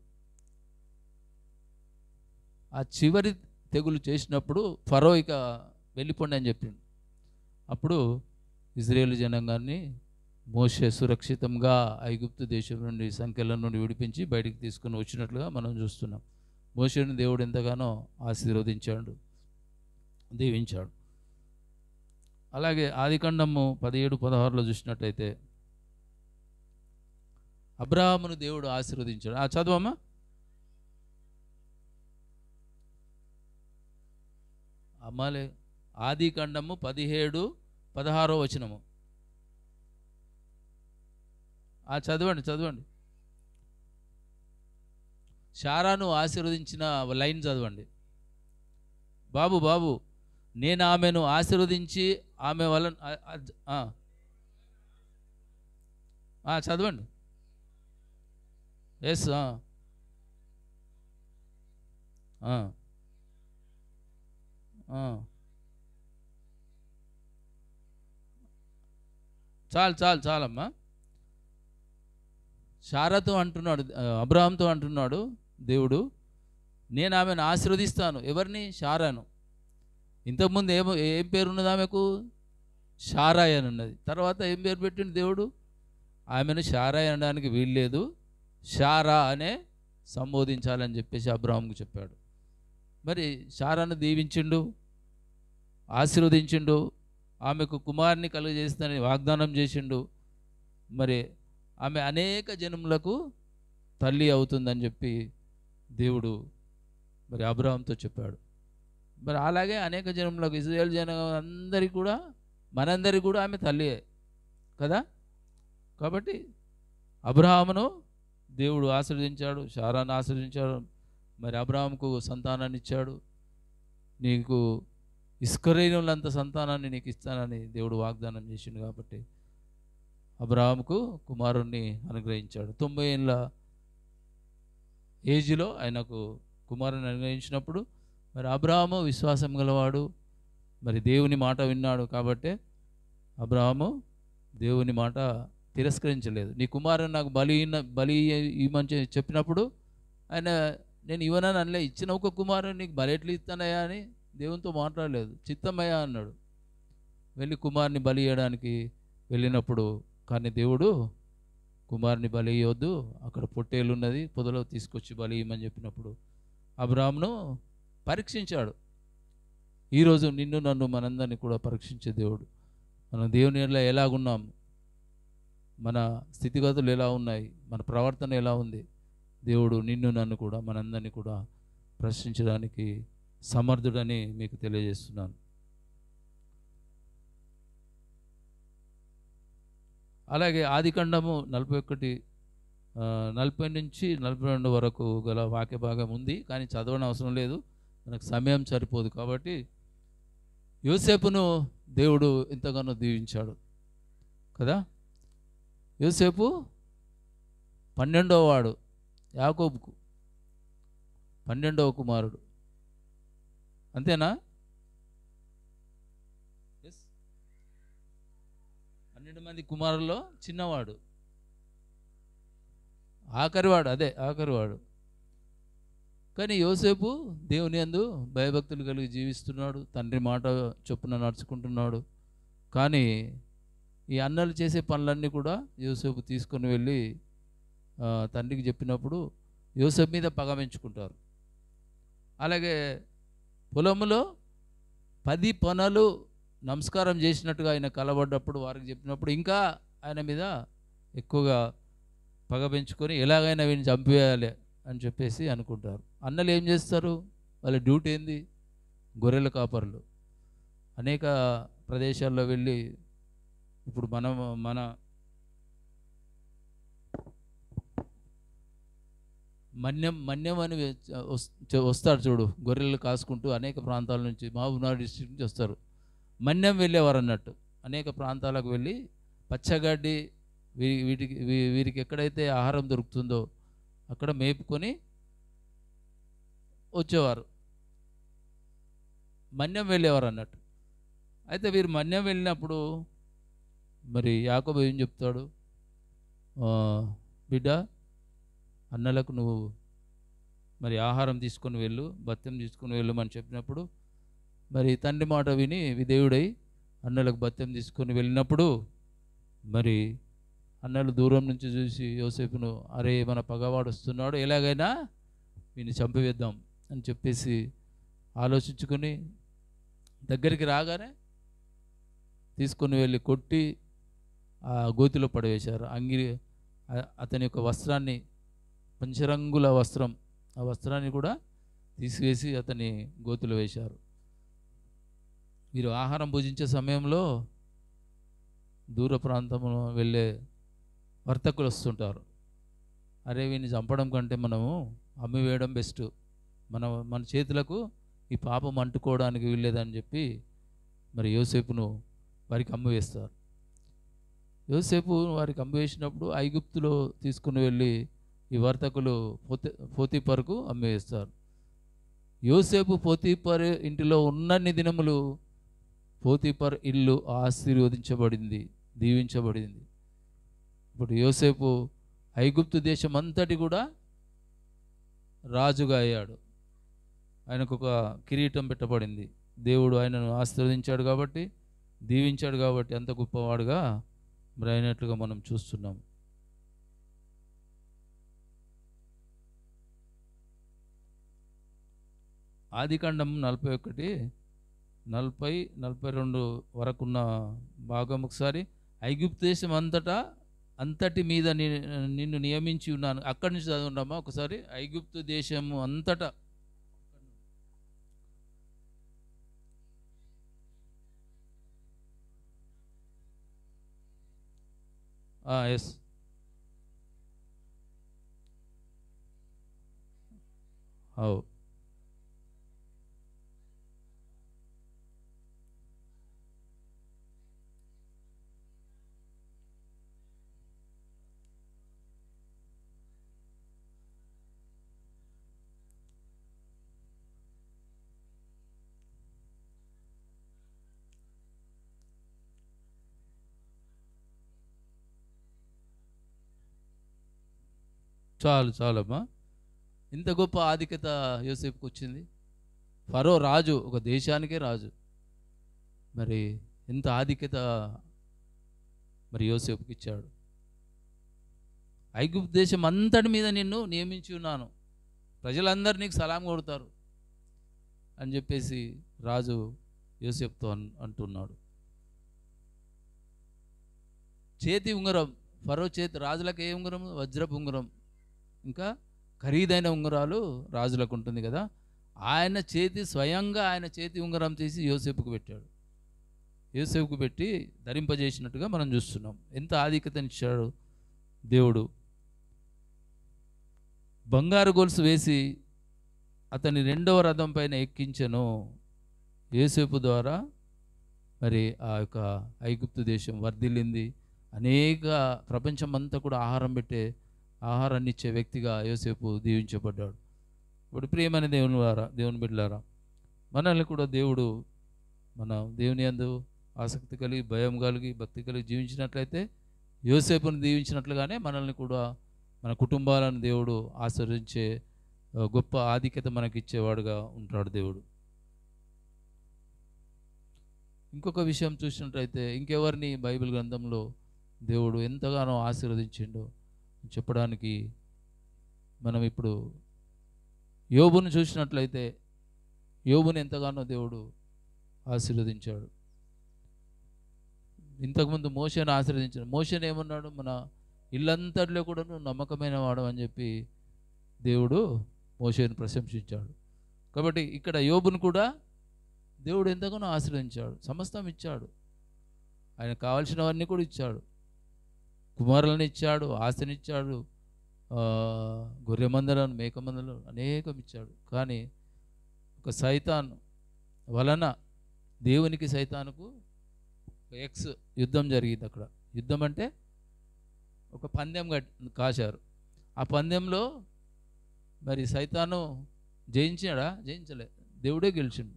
ఆ చివరి తెగులు చేసినప్పుడు ఫరో ఇక వెళ్ళిపోండి అని చెప్పిండు. అప్పుడు ఇజ్రాయేలు జనాంగాన్ని మోషే సురక్షితంగా ఐగుప్తు దేశం నుండి, సంఖ్యల నుండి విడిపించి బయటికి తీసుకుని వచ్చినట్లుగా మనం చూస్తున్నాం. మోషేని దేవుడు ఎంతగానో ఆశీర్వదించాడు, దీవించాడు. అలాగే ఆదికాండము 17-16లో చూసినట్టయితే అబ్రాహామును దేవుడు ఆశీర్వదించాడు. చదవమ్మా. అమ్మాలే, ఆదికాండము 17-16 వచనము. చదవండి. శారాను ఆశీర్వదించిన లైన్ చదవండి. బాబు నేను ఆమెను ఆశీర్వదించి ఆమె వలన చదవండి. ఎస్. చాలమ్మా. శారాతో అంటున్నాడు, అబ్రహాంతో అంటున్నాడు దేవుడు, నేను ఆమెను ఆశీర్వదిస్తాను. ఎవరిని? శారాను. ఇంతకుముందు ఏం పేరు ఉన్నది ఆమెకు? శారాయ్ అని ఉన్నది. తర్వాత ఏం పేరు పెట్టిండు దేవుడు? ఆమెను శారాయ్ అనడానికి వీల్లేదు, శారా అనే సంబోధించాలని చెప్పేసి అబ్రహాంకు చెప్పాడు. మరి శారాను దీవించిండు, ఆశీర్వదించిండు, ఆమెకు కుమారుని కలుగజేస్తానని వాగ్దానం చేసిండు. మరి ఆమె అనేక జనములకు తల్లి అవుతుందని చెప్పి దేవుడు మరి అబ్రహాంతో చెప్పాడు. మరి అలాగే అనేక జనములకు, ఇశ్రాయేలు జనం అందరికీ కూడా, మనందరికీ కూడా ఆమె తల్లియే కదా. కాబట్టి అబ్రహామును దేవుడు ఆశీర్వదించాడు, శారాను ఆశీర్వదించాడు. మరి అబ్రహాముకు సంతానాన్ని ఇచ్చాడు. నీకు ఇస్కరేణులంత సంతానాన్ని నీకు ఇస్తానని దేవుడు వాగ్దానం చేసిండు. కాబట్టి అబ్రహాముకు కుమారుణ్ణి అనుగ్రహించాడు. 90 ఏళ్ళ ఏజ్లో ఆయనకు కుమారుని అనుగ్రహించినప్పుడు మరి అబ్రహాము విశ్వాసం గలవాడు, మరి దేవుని మాట విన్నాడు. కాబట్టి అబ్రహాము దేవుని మాట తిరస్కరించలేదు. నీ కుమారుని నాకు బలి ఇవ్వమని చెప్పినప్పుడు ఆయన నేను ఇవ్వనని అనలే. ఇచ్చిన ఒక కుమారుని నీకు బలి ఎట్లు ఇస్తానయ్యా అని దేవునితో మాట్లాడలేదు. చిత్తమయ్యా అన్నాడు. వెళ్ళి కుమారుని బలి ఇవ్వడానికి వెళ్ళినప్పుడు, కానీ దేవుడు కుమారుని బలి ఇవ్వద్దు, అక్కడ పొట్టేలు ఉన్నది, పొదలో తీసుకొచ్చి బలి ఇవ్వమని చెప్పినప్పుడు అబ్రహామును పరీక్షించాడు. ఈరోజు నిన్ను నన్ను మనందరినీ కూడా పరీక్షించే దేవుడు. మనం దేవుని ఎలాగున్నాము, మన స్థితిగతులు ఎలా ఉన్నాయి, మన ప్రవర్తన ఎలా ఉంది, దేవుడు నిన్ను నన్ను కూడా మనందరినీ కూడా ప్రశ్నించడానికి సమర్థుడని మీకు తెలియజేస్తున్నాను. అలాగే ఆదికాండము 40 నుంచి 42 వరకు గల వాక్య భాగం ఉంది, కానీ చదవడం అవసరం లేదు, మనకు సమయం సరిపోదు. కాబట్టి యోసేపును దేవుడు ఎంతగానో దీవించాడు కదా. యోసేపు 12వ వాడు, యాకోబుకు 12వ కుమారుడు. అంతేనా? 12 మంది కుమారుల్లో చిన్నవాడు, ఆఖరివాడు. కానీ యోసేపు దేవుని యందు భయభక్తులు కలిగి జీవిస్తున్నాడు, తండ్రి మాట చొప్పున నడుచుకుంటున్నాడు. కానీ ఈ అన్నలు చేసే పనులన్నీ కూడా యోసేపు తీసుకొని వెళ్ళి తండ్రికి చెప్పినప్పుడు యోసేపు మీద పగమించుకుంటారు. అలాగే పొలంలో 10 పనులు నమస్కారం చేసినట్టుగా ఆయన కలబడ్డప్పుడు వారికి చెప్పినప్పుడు ఇంకా ఆయన మీద ఎక్కువగా పగ పెంచుకొని ఎలాగైనా వీడిని చంపేయాలి అని చెప్పేసి అనుకుంటారు. అన్నలు ఏం చేస్తారు? వాళ్ళ డ్యూటీ ఏంది? గొర్రెల కాపర్లు. అనేక ప్రదేశాల్లో వెళ్ళి, ఇప్పుడు మన మన్యం అని వస్తాడు చూడు, గొర్రెలు కాసుకుంటూ అనేక ప్రాంతాల నుంచి, మహబూబ్నగర్ డిస్ట్రిక్ట్ నుంచి వస్తారు. మన్యం వెళ్ళేవారు అన్నట్టు. అనేక ప్రాంతాలకు వెళ్ళి పచ్చగడ్డి వీరికి ఎక్కడైతే ఆహారం దొరుకుతుందో అక్కడ మేపుకొని వచ్చేవారు. మన్యం వెళ్ళేవారు అన్నట్టు. అయితే వీరు మన్యం వెళ్ళినప్పుడు మరి యాకోబు ఏం చెప్తాడు? బిడ్డ, అన్నలకు నువ్వు మరి ఆహారం తీసుకొని వెళ్ళు, భత్యం తీసుకొని వెళ్ళమని చెప్పినప్పుడు మరి తండ్రి మాట విని విధేయుడై అన్నలకు భత్యం తీసుకొని వెళ్ళినప్పుడు మరి అన్నలు దూరం నుంచి చూసి యోసేపును, అరే మన పగవాడు వస్తున్నాడు, ఎలాగైనా వీని చంపివేద్దాం అని చెప్పేసి ఆలోచించుకొని దగ్గరికి రాగానే తీసుకొని వెళ్ళి కొట్టి ఆ గోతిలో పడవేశారు. అతని యొక్క వస్త్రాన్ని, పంచరంగుల వస్త్రం, ఆ వస్త్రాన్ని కూడా తీసివేసి అతని గోతిలో వేశారు. వీరు ఆహారం భుజించే సమయంలో దూర ప్రాంతంలో వెళ్ళే వర్తకులు వస్తుంటారు. అరే వీడిని చంపడం కంటే మనము అమ్మివేయడం బెస్ట్, మన చేతులకు ఈ పాపం అంటుకోవడానికి వీల్లేదని చెప్పి మరి యోసేపును వారికి అమ్మివేస్తారు. యోసేపు వారికి అమ్మివేసినప్పుడు ఐగుప్తులో తీసుకుని వెళ్ళి ఈ వర్తకులు పోతీఫరుకు అమ్మివేస్తారు. యోసేపు పోతీఫర్ ఇంటిలో ఉన్నన్ని దినములు పోతీఫర్ ఇల్లు ఆశీర్వదించబడింది, దీవించబడింది. ఇప్పుడు యోసేపు ఐగుప్తు దేశం అంతటి కూడా రాజుగా అయ్యాడు. ఆయనకు ఒక కిరీటం పెట్టబడింది. దేవుడు ఆయనను ఆశీర్వదించాడు కాబట్టి, దీవించాడు కాబట్టి అంత గొప్పవాడుగా మరి అయినట్లుగా మనం చూస్తున్నాం. ఆదికాండం 41-42 వరకున్న భాగం ఒకసారి. ఐగుప్తు దేశం అంతటి మీద నిన్ను నియమించి ఉన్నాను. అక్కడి నుంచి చదవండమ్మా ఒకసారి. ఐగుప్తు దేశము అంతటా ఎస్ అవు చాలమ్మా. ఇంత గొప్ప ఆధిక్యత యోసేపుకి వచ్చింది. ఫరో రాజు, ఒక దేశానికే రాజు. మరి ఎంత ఆధిక్యత మరి యోసేపుకి ఇచ్చాడు. ఐగుప్తు దేశం అంతటి మీద నిన్ను నియమించి ఉన్నాను, ప్రజలందరూ నీకు సలాం కొడతారు అని చెప్పేసి రాజు యోసేపుతో అంటున్నాడు. చేతి ఉంగరం, ఫరో చేతి, రాజులకు ఏ ఉంగరం? వజ్రపు ఉంగరం. ఇంకా ఖరీదైన ఉంగరాలు రాజులకు ఉంటుంది కదా. స్వయంగా ఆయన చేతి ఉంగరం తీసి యోసేపుకు పెట్టాడు. యోసేపుకు పెట్టి ధరింపజేసినట్టుగా మనం చూస్తున్నాం. ఎంత ఆధిక్యతనిచ్చాడు దేవుడు. బంగారు గొలుసు వేసి అతని 2వ రథం పైన ఎక్కించెను. యోసేపు ద్వారా మరి ఆ యొక్క ఐగుప్తు దేశం వర్ధిల్లింది. అనేక ప్రపంచం అంతా కూడా ఆహారాన్ని ఇచ్చే వ్యక్తిగా యోసేపు దీవించబడ్డాడు. ఇప్పుడు ప్రియమైన దేవుని బిడ్డలారా, మనల్ని కూడా దేవుడు మన దేవుని యందు ఆసక్తి కలిగి, భయం కలిగి, భక్తి కలిగి జీవించినట్లయితే యోసేపును దీవించినట్లుగానే మనల్ని కూడా, మన కుటుంబాలను దేవుడు ఆశీర్వదించే గొప్ప ఆధిక్యత మనకిచ్చేవాడుగా ఉంటాడు దేవుడు. ఇంకొక విషయం చూసినట్లయితే, ఇంకెవరిని బైబిల్ గ్రంథంలో దేవుడు ఎంతగానో ఆశీర్వదించిండో చెప్పడానికి మనం ఇప్పుడు యోబును చూసినట్లయితే, యోబును ఎంతగానో దేవుడు ఆశీర్వదించాడు. ఇంతకుముందు మోషేను ఆశీర్వదించాడు. మోషేను ఏమన్నాడు? మన ఇల్లంతటిలో కూడా నువ్వు నమ్మకమైన వాడు అని చెప్పి దేవుడు మోషేను ప్రశంసించాడు. కాబట్టి ఇక్కడ యోబును కూడా దేవుడు ఎంతగానో ఆశీర్వదించాడు, సమస్తం ఇచ్చాడు. ఆయన కావాల్సినవన్నీ కూడా ఇచ్చాడు. కుమారులను ఇచ్చాడు, ఆస్తినిచ్చాడు, గొర్రె మందలను, మేక మందలను అనేకం ఇచ్చాడు. కానీ ఒక సైతాన్ వలన దేవునికి సైతానుకు యుద్ధం జరిగింది. అక్కడ యుద్ధం అంటే ఒక పందెం కాశారు. ఆ పందెంలో మరి సైతాను జయించాడా? జయించలే, దేవుడే గెలిచిండు.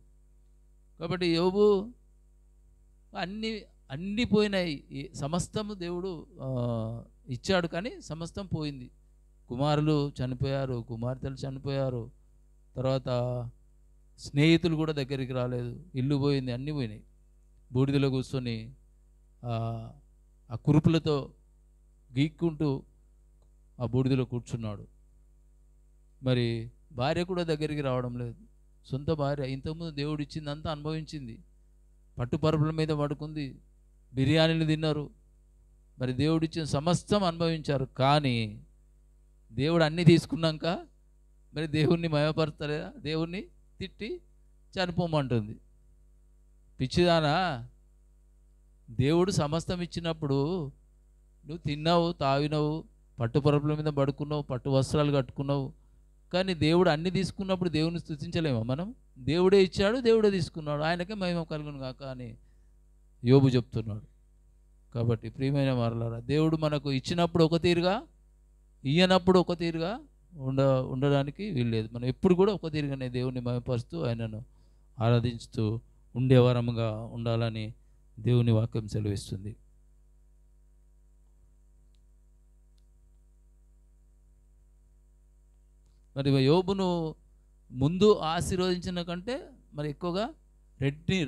కాబట్టి యోబు అన్నీ పోయినాయి. సమస్తము దేవుడు ఇచ్చాడు, కానీ సమస్తం పోయింది. కుమారులు చనిపోయారు, కుమార్తెలు చనిపోయారు, తర్వాత స్నేహితులు కూడా దగ్గరికి రాలేదు, ఇల్లు పోయింది, అన్నీ పోయినాయి. బూడిదలో కూర్చొని ఆ కురుపులతో గీక్కుంటూ ఆ బూడిదలో కూర్చున్నాడు. మరి భార్య కూడా దగ్గరికి రావడం లేదు. సొంత భార్య ఇంతకుముందు దేవుడు ఇచ్చిందంతా అనుభవించింది, పట్టుపరుపుల మీద పడుకుంది, బిర్యానీలు తిన్నారు, మరి దేవుడు ఇచ్చిన సమస్తం అనుభవించారు. కానీ దేవుడు అన్నీ తీసుకున్నాక మరి దేవుణ్ణి మయపరచలేదా? దేవుణ్ణి తిట్టి చనిపోమంటుంది. పిచ్చిదానా, దేవుడు సమస్తం ఇచ్చినప్పుడు నువ్వు తిన్నావు, తాగినావు, పట్టుపరుపుల మీద పడుకున్నావు, పట్టు వస్త్రాలు కట్టుకున్నావు, కానీ దేవుడు అన్నీ తీసుకున్నప్పుడు దేవుని స్తుతించలేమా మనం? దేవుడే ఇచ్చాడు, దేవుడే తీసుకున్నాడు, ఆయనకే మహిమ కలుగును గాక అని యోబు చెప్తున్నాడు. కాబట్టి ప్రియమైన వారలారా, దేవుడు మనకు ఇచ్చినప్పుడు ఒక తీరుగా, ఇయ్యనప్పుడు ఒక తీరుగా ఉండడానికి వీల్లేదు. మనం ఎప్పుడు కూడా ఒక తీరుగానే దేవుణ్ణి మహిమపరుస్తూ ఆయనను ఆరాధించుతూ ఉండేవారముగా ఉండాలని దేవుని వాక్యం సెలవిస్తుంది. మరి యోబును ముందు ఆశీర్వదించిన కంటే మరి ఎక్కువగా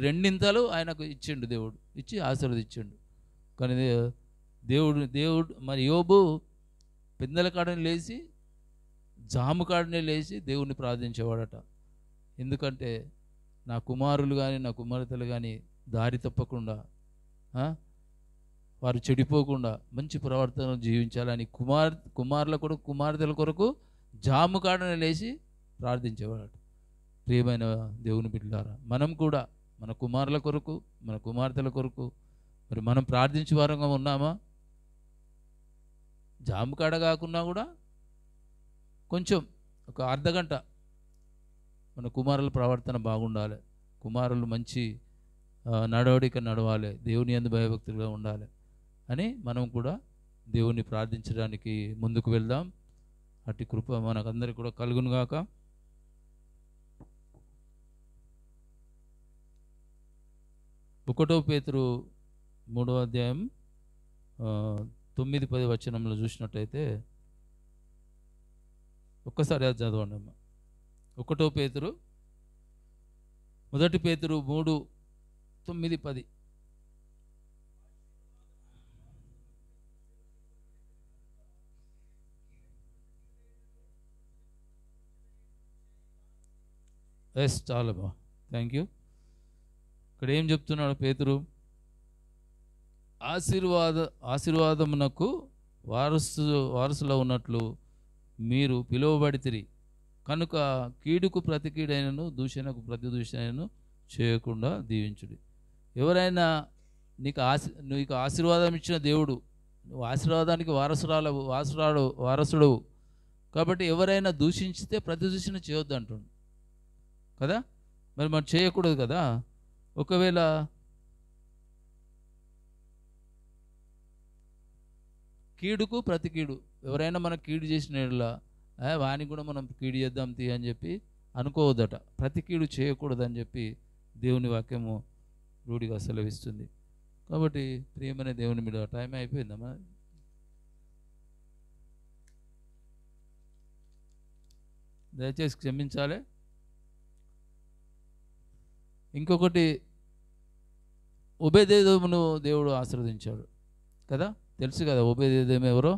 రెండింతలు ఆయనకు ఇచ్చిండు, దేవుడు ఇచ్చి ఆశీర్వదించిండు. కానీ దేవుడు మరి యోబు పెందల కాడని లేచి జాము కాడనే లేచి దేవుణ్ణి ప్రార్థించేవాడట. ఎందుకంటే నా కుమారులు కానీ నా కుమార్తెలు కానీ దారి తప్పకుండా, వారు చెడిపోకుండా మంచి ప్రవర్తన జీవించాలని కుమారుల కొరకు కుమార్తెల కొరకు జాము కాడనే లేచి ప్రార్థించేవాడట. ప్రియమైన దేవుని బిడ్డలారా, మనం కూడా మన కుమారుల కొరకు మన కుమార్తెల కొరకు మరి మనం ప్రార్థించే వారంగా ఉన్నామా? జాము కాడ కాకున్నా కూడా కొంచెం ఒక అర్ధగంట మన కుమారుల ప్రవర్తన బాగుండాలి, కుమారులు మంచి నడవడిక నడవాలి, దేవుని యందు భయభక్తులుగా ఉండాలి అని మనం కూడా దేవుని ప్రార్థించడానికి ముందుకు వెళ్దాం. అట్టి కృప మనకందరికీ కూడా కలుగును గాక. ఒకటో పేతురు 3వ అధ్యాయం 9-10 వచనంలో చూసినట్టయితే ఒక్కసారి అది చదవండి అమ్మ. ఒకటో పేతురు 1 పేతురు 3:9-10. ఎస్, చాలా బా, థ్యాంక్ యూ. ఇక్కడ ఏం చెప్తున్నాడు పేతురు? ఆశీర్వాదమునకు వారసులో ఉన్నట్లు మీరు పిలువబడితిరి కనుక కీడుకు ప్రతి కీడైనను దూషణకు ప్రతి దూషణను చేయకుండా దీవించుడి. ఎవరైనా నీకు ఆశీర్వాదం ఇచ్చిన దేవుడు, నువ్వు ఆశీర్వాదానికి వారసుడవు కాబట్టి ఎవరైనా దూషించితే ప్రతి దూషణ చేయొద్దు అంటుండు కదా. మరి మనం చేయకూడదు కదా. ఒకవేళ కీడుకు ప్రతి కీడు, ఎవరైనా మనకు కీడు చేసిన ఎడల వానికి కూడా మనం కీడు చేద్దాం అని చెప్పి అనుకోవద్దట. ప్రతి కీడు చేయకూడదని చెప్పి దేవుని వాక్యము రూఢిగా సెలవిస్తుంది. కాబట్టి ప్రియమైన దేవుని మీద టైం అయిపోయిందమ్మా. దయచేసి క్షమించాలి. ఇంకొకటి, ఒబేదేదోమును దేవుడు ఆశీర్వదించాడు కదా, తెలుసు కదా. ఒబేదేదోము ఎవరో?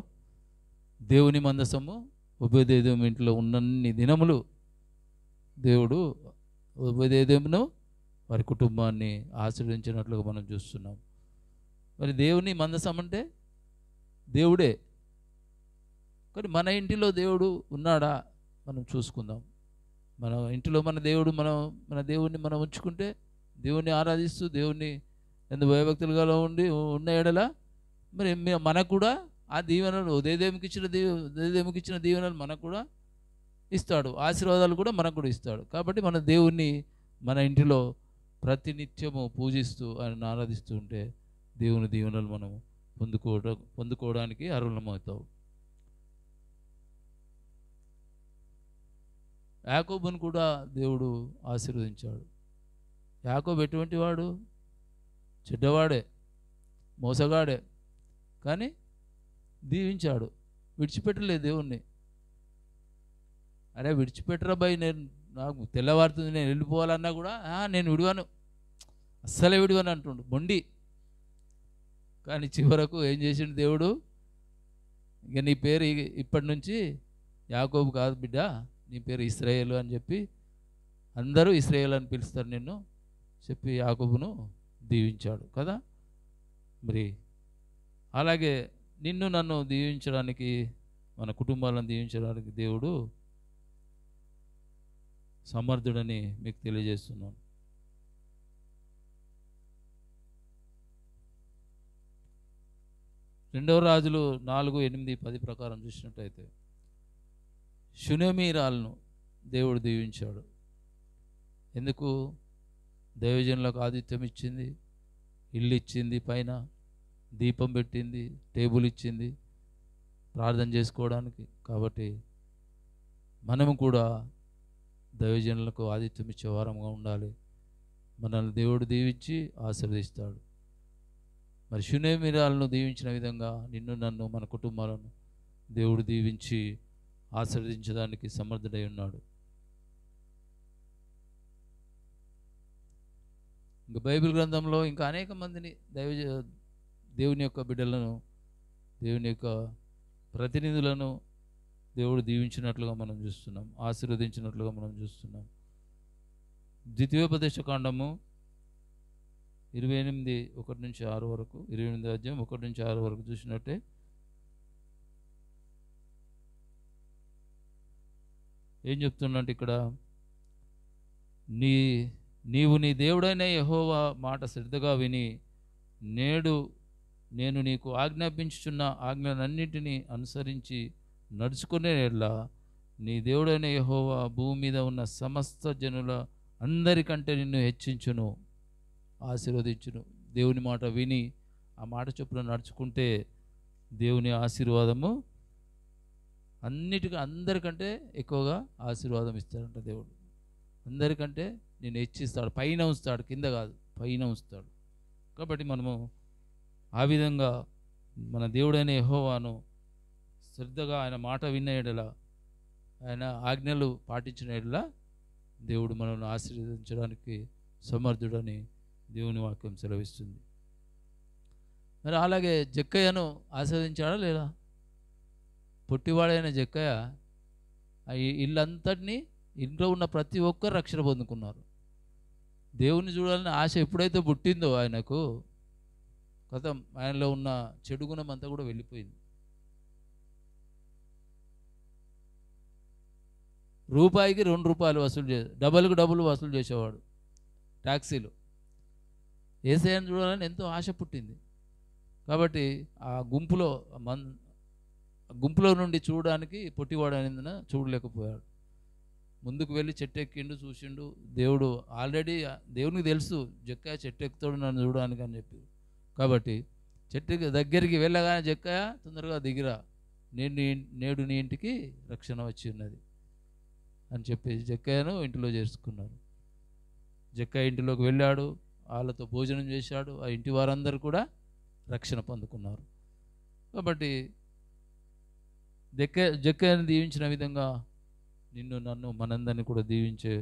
దేవుని మందసము ఒబేదేదోము ఇంట్లో ఉన్నన్ని దినములు దేవుడు ఒబేదేదోమును వారి కుటుంబాన్ని ఆశీర్వదించినట్లుగా మనం చూస్తున్నాం. మరి దేవుని మందసం అంటే దేవుడే, కానీ మన ఇంటిలో దేవుడు ఉన్నాడా మనం చూసుకుందాం. మన ఇంటిలో మన దేవుడిని మనం ఉంచుకుంటే, దేవుణ్ణి ఆరాధిస్తూ దేవుణ్ణి ఎందుకు భయభక్తులుగా ఉన్న ఎడల మరి మనకు కూడా ఆ దీవెనలు ఉదయదేవునికి ఇచ్చిన దీవెనలు మనకు కూడా ఇస్తాడు, ఆశీర్వాదాలు కూడా మనకు కూడా ఇస్తాడు. కాబట్టి మన దేవుణ్ణి మన ఇంటిలో ప్రతినిత్యము పూజిస్తూ ఆయన ఆరాధిస్తూ ఉంటే దేవుని దీవెనలు మనం పొందుకోవడానికి అర్హులమవుతావు. యాకోబును కూడా దేవుడు ఆశీర్వదించాడు. యాకోబు ఎటువంటి వాడు? చెడ్డవాడే, మోసగాడే, కానీ దీవించాడు, విడిచిపెట్టలేదు దేవుణ్ణి. అరే విడిచిపెట్టరా భయ్, నాకు తెల్లవారుతుంది, నేను వెళ్ళిపోవాలన్నా కూడా నేను విడివాను, అస్సలే విడివాను అంటుండు, మొండి. కానీ చివరకు ఏం చేసిండు దేవుడు? ఇక నీ పేరు ఇప్పటి నుంచి యాకోబు కాదు బిడ్డ, నీ పేరు ఇశ్రాయేలు అని చెప్పి అందరూ ఇశ్రాయేలు అని పిలుస్తారు నిన్ను చెప్పి యాకోబును దీవించాడు కదా. మరి అలాగే నిన్ను నన్ను దీవించడానికి, మన కుటుంబాలను దీవించడానికి దేవుడు సమర్థుడని మీకు తెలియజేస్తున్నాను. రెండవ రాజులు 4:8-10 ప్రకారం చూసినట్టయితే షునేమీరాలను దేవుడు దీవించాడు. ఎందుకు? దైవజనులకు ఆతిథ్యం ఇచ్చింది, ఇల్లు ఇచ్చింది, పైన దీపం పెట్టింది, టేబుల్ ఇచ్చింది ప్రార్థన చేసుకోవడానికి. కాబట్టి మనము కూడా దైవజనులకు ఆతిథ్యం ఇచ్చే వారంగా ఉండాలి. మనల్ని దేవుడు దీవించి ఆశీర్వదిస్తాడు. మరి షునేమీరాలను దీవించిన విధంగా నిన్ను నన్ను మన కుటుంబాలను దేవుడు దీవించి ఆశీర్వదించడానికి సమర్థుడై ఉన్నాడు. ఇంకా బైబిల్ గ్రంథంలో ఇంకా అనేక మందిని దేవుని యొక్క బిడ్డలను, దేవుని యొక్క ప్రతినిధులను దేవుడు దీవించినట్లుగా మనం చూస్తున్నాం, ఆశీర్వదించినట్లుగా మనం చూస్తున్నాం. ద్వితీయోపదేశ కాండము 28:1-6 వరకు, 28 అధ్యాయం 1-6 వరకు చూసినట్టే ఏం చెప్తున్నట్టు ఇక్కడ, నీవు నీ దేవుడైన యెహోవా మాట శ్రద్ధగా విని నేడు నేను నీకు ఆజ్ఞాపించుచున్న ఆజ్ఞలన్నింటినీ అనుసరించి నడుచుకునేలా నీ దేవుడైన యెహోవా భూమి మీద ఉన్న సమస్త జనుల అందరికంటే నిన్ను హెచ్చించును, ఆశీర్వదించును. దేవుని మాట విని ఆ మాట చొప్పున నడుచుకుంటే దేవుని ఆశీర్వాదము అందరికంటే ఎక్కువగా ఆశీర్వాదం ఇస్తాడంట దేవుడు. అందరికంటే నేను హెచ్చిస్తాడు, పైన ఉంచుతాడు, కింద కాదు, పైన ఉంచుతాడు. కాబట్టి మనము ఆ విధంగా మన దేవుడైన యెహోవాను శ్రద్ధగా ఆయన మాట విన్న ఎడల, ఆయన ఆజ్ఞలు పాటించిన ఎడల దేవుడు మనల్ని ఆశీర్వదించడానికి సమర్థుడని దేవుని వాక్యం సెలవిస్తుంది. మరి అలాగే జక్కయ్యను ఆశీర్వదించాడా లేదా? పొట్టివాడైన జక్కయ్య ఇల్లంతటినీ, ఇంట్లో ఉన్న ప్రతి ఒక్కరు రక్షణ పొందుకున్నారు. దేవుని చూడాలని ఆశ ఎప్పుడైతే పుట్టిందో ఆయనకు, కథం ఆయనలో ఉన్న చెడు గుణం అంతా కూడా వెళ్ళిపోయింది. రూపాయికి 2 రూపాయలు వసూలు డబుల్కి డబుల్ వసూలు చేసేవాడు ట్యాక్సీలు. యేసయ్యను చూడాలని ఎంతో ఆశ పుట్టింది. కాబట్టి ఆ గుంపులో నుండి చూడడానికి పొట్టివాడు అయినందున చూడలేకపోయాడు. ముందుకు వెళ్ళి చెట్టు ఎక్కిండు, చూసిండు. దేవుడు ఆల్రెడీ దేవునికి తెలుసు జక్కయ్య చెట్టు ఎక్కుతాడు నన్ను చూడడానికి అని చెప్పి. కాబట్టి చెట్టు దగ్గరికి వెళ్ళగానే జక్కయ్య తొందరగా దిగిరా, నేడు నీ ఇంటికి రక్షణ వచ్చి ఉన్నది అని చెప్పి జక్కయ్యను ఇంటిలో చేర్చుకున్నారు. జక్కయ్య ఇంటిలోకి వెళ్ళాడు, వాళ్ళతో భోజనం చేశాడు. ఆ ఇంటి వారందరూ కూడా రక్షణ పొందుకున్నారు. కాబట్టి జక్కయ్యను దీవించిన విధంగా నిన్ను నన్ను మనందరినీ కూడా దీవించే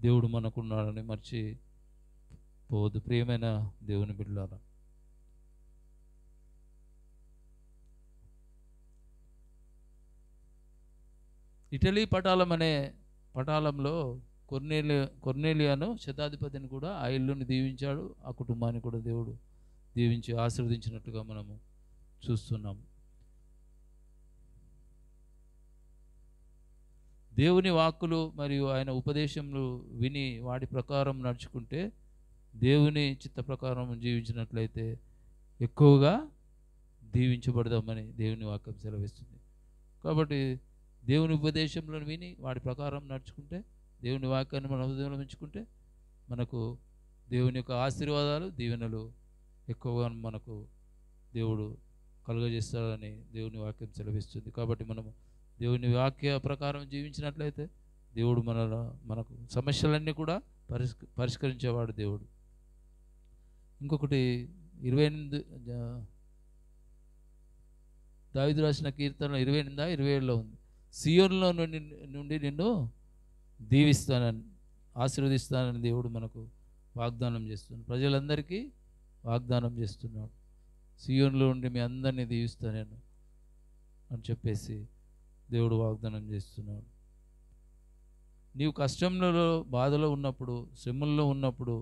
దేవుడు మనకున్నాడని మర్చిపోవద్దు ప్రియమైన దేవుని బిడ్డలారా. ఇటలీ పటాలం అనే పటాలంలో కొర్నేలియాను శతాధిపతిని కూడా ఆ ఇల్లుని దీవించాడు, ఆ కుటుంబాన్ని కూడా దేవుడు దీవించి ఆశీర్వదించినట్టుగా మనము చూస్తున్నాము. దేవుని వాక్కులు మరియు ఆయన ఉపదేశములు విని వాటి ప్రకారం నడుచుకుంటే, దేవుని చిత్త ప్రకారం జీవించినట్లయితే ఎక్కువగా దీవించబడదామని దేవుని వాక్యం సెలవిస్తుంది. కాబట్టి దేవుని ఉపదేశములను విని వాటి ప్రకారం నడుచుకుంటే, దేవుని వాక్యాన్ని మన హృదయంలో ఉంచుకుంటే మనకు దేవుని యొక్క ఆశీర్వాదాలు, దీవెనలు ఎక్కువగా మనకు దేవుడు కలుగజేస్తాడని దేవుని వాక్యం సెలవిస్తుంది. కాబట్టి మనము దేవుని వాక్య ప్రకారం జీవించినట్లయితే దేవుడు మనకు సమస్యలన్నీ కూడా పరిష్కరించేవాడు దేవుడు. ఇంకొకటి 28 దావీదు రాసిన కీర్తన 28-27లో ఉంది. సియోనులో నుండి నిన్ను దీవిస్తానని, ఆశీర్వదిస్తానని దేవుడు మనకు వాగ్దానం చేస్తున్నాడు. ప్రజలందరికీ వాగ్దానం చేస్తున్నాడు. సియోనులో నుండి మీ అందరినీ దీవిస్తాను అని చెప్పేసి దేవుడు వాగ్దానం చేస్తున్నాడు. నీవు కష్టంలో, బాధలో ఉన్నప్పుడు, శ్రమల్లో ఉన్నప్పుడు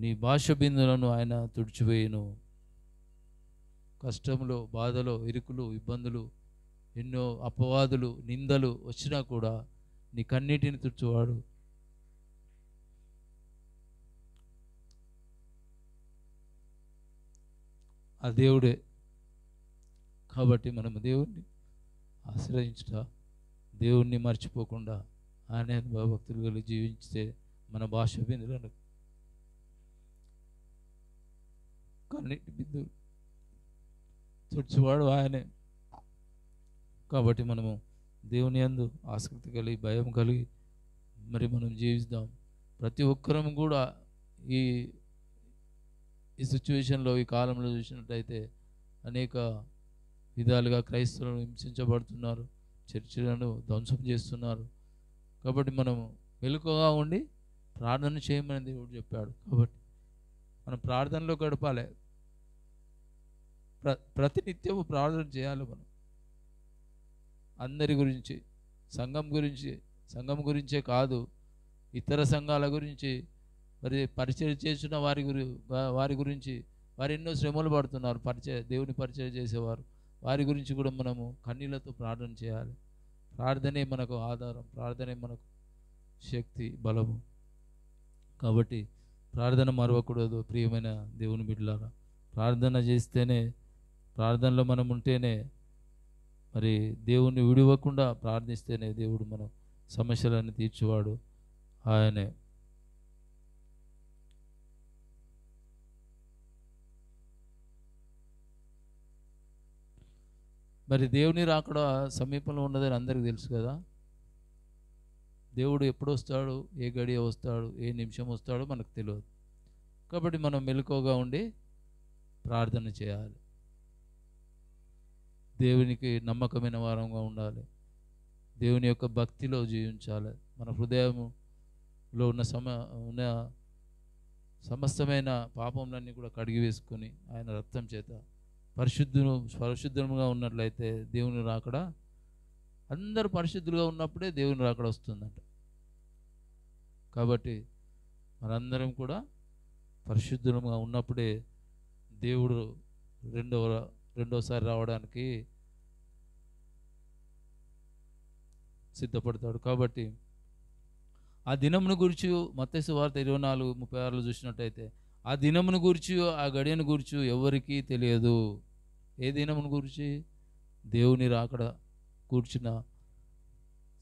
నీ భాష బిందులను ఆయన తుడిచివేయును. కష్టంలో, బాధలో, ఇరుకులు, ఇబ్బందులు, ఎన్నో అపవాదులు, నిందలు వచ్చినా కూడా నీ కన్నీటిని తుడిచేవాడు ఆ దేవుడే. కాబట్టి మనము దేవుణ్ణి ఆశ్రయించుట, దేవుణ్ణి మర్చిపోకుండా ఆయన భక్తులు కలిగి జీవించితే మన భాష బిందులను, కన్నీటి బిందులు తుడిచేవాడు ఆయనే. కాబట్టి మనము దేవుని యందు ఆసక్తి కలిగి, భయం కలిగి మరి మనం జీవిస్తాం. ప్రతి ఒక్కరం కూడా ఈ సిచ్యువేషన్లో, ఈ కాలంలో చూసినట్టయితే అనేక విధాలుగా క్రైస్తవులు హింసించబడుతున్నారు. చర్చిలను ధ్వంసం చేస్తున్నారు. కాబట్టి మనం మెలకువగా ఉండి ప్రార్థన చేయమని దేవుడు చెప్పాడు. కాబట్టి మనం ప్రార్థనలో గడపాలి. ప్రతినిత్యము ప్రార్థన చేయాలి. మనం అందరి గురించి, సంఘం గురించే కాదు, ఇతర సంఘాల గురించి, మరి పరిచయం చేస్తున్న వారి గురించి, వారు ఎన్నో శ్రమలు పడుతున్నారు, దేవుని పరిచయం చేసేవారు, వారి గురించి కూడా మనము కన్నీళ్లతో ప్రార్థన చేయాలి. ప్రార్థనే మనకు ఆధారం, ప్రార్థనే మనకు శక్తి, బలము. కాబట్టి ప్రార్థన మరవకూడదు. ప్రియమైన దేవుని బిడ్డలారా, ప్రార్థన చేస్తేనే, ప్రార్థనలో మనం ఉంటేనే, మరి దేవుణ్ణి విడివకుండా ప్రార్థిస్తేనే దేవుడు మన సమస్యలను తీర్చేవాడు ఆయనే. మరి దేవుని రాకడ సమీపంలో ఉన్నదని అందరికీ తెలుసు కదా. దేవుడు ఎప్పుడు వస్తాడు, ఏ గడియ వస్తాడు, ఏ నిమిషం వస్తాడో మనకు తెలియదు. కాబట్టి మనం మెలకువగా ఉండి ప్రార్థన చేయాలి. దేవునికి నమ్మకమైన వారంగా ఉండాలి. దేవుని యొక్క భక్తిలో జీవించాలి. మన హృదయంలో ఉన్న సమస్తమైన పాపములన్నీ కూడా కడిగి వేసుకొని ఆయన రక్తం చేత పరిశుద్ధంగా ఉన్నట్లయితే దేవుని రాకడ, అందరూ పరిశుద్ధులుగా ఉన్నప్పుడే దేవుని రాకడ వస్తుందంట. కాబట్టి మనందరం కూడా పరిశుద్ధంగా ఉన్నప్పుడే దేవుడు రెండోసారి రావడానికి సిద్ధపడతాడు. కాబట్టి ఆ దినమును గురించి మత్తయి సువార్త 24:36 చూసినట్టయితే, ఆ దినమును గురించి, ఆ గడియను గురించి ఎవరికీ తెలియదు. ఏ దినమును గురించి? దేవుని రాకడ కూర్చున్న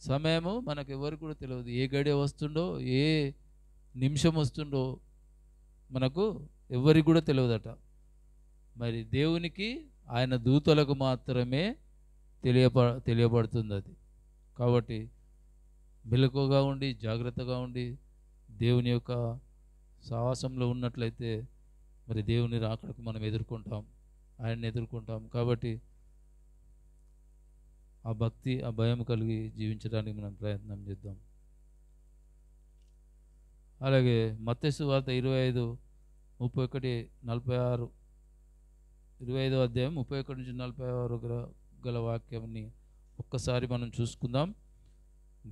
సమయము మనకు ఎవరికి కూడా తెలియదు. ఏ గడియ వస్తుండో, ఏ నిమిషం వస్తుండో మనకు ఎవరికి కూడా తెలియదట. మరి దేవునికి, ఆయన దూతలకు మాత్రమే తెలియబడుతుంది అది. కాబట్టి మెలకువగా ఉండి, జాగ్రత్తగా ఉండి, దేవుని యొక్క సావాసంలో ఉన్నట్లయితే మరి దేవుని రాకడకు మనం ఆయన్ని ఎదుర్కొంటాం. కాబట్టి ఆ భక్తి, ఆ భయం కలిగి జీవించడానికి మనం ప్రయత్నం చేద్దాం. అలాగే మత్తయి సువార్త 25:31-46, 25వ అధ్యాయం 31-46 గల వాక్యాన్ని ఒక్కసారి మనం చూసుకుందాం.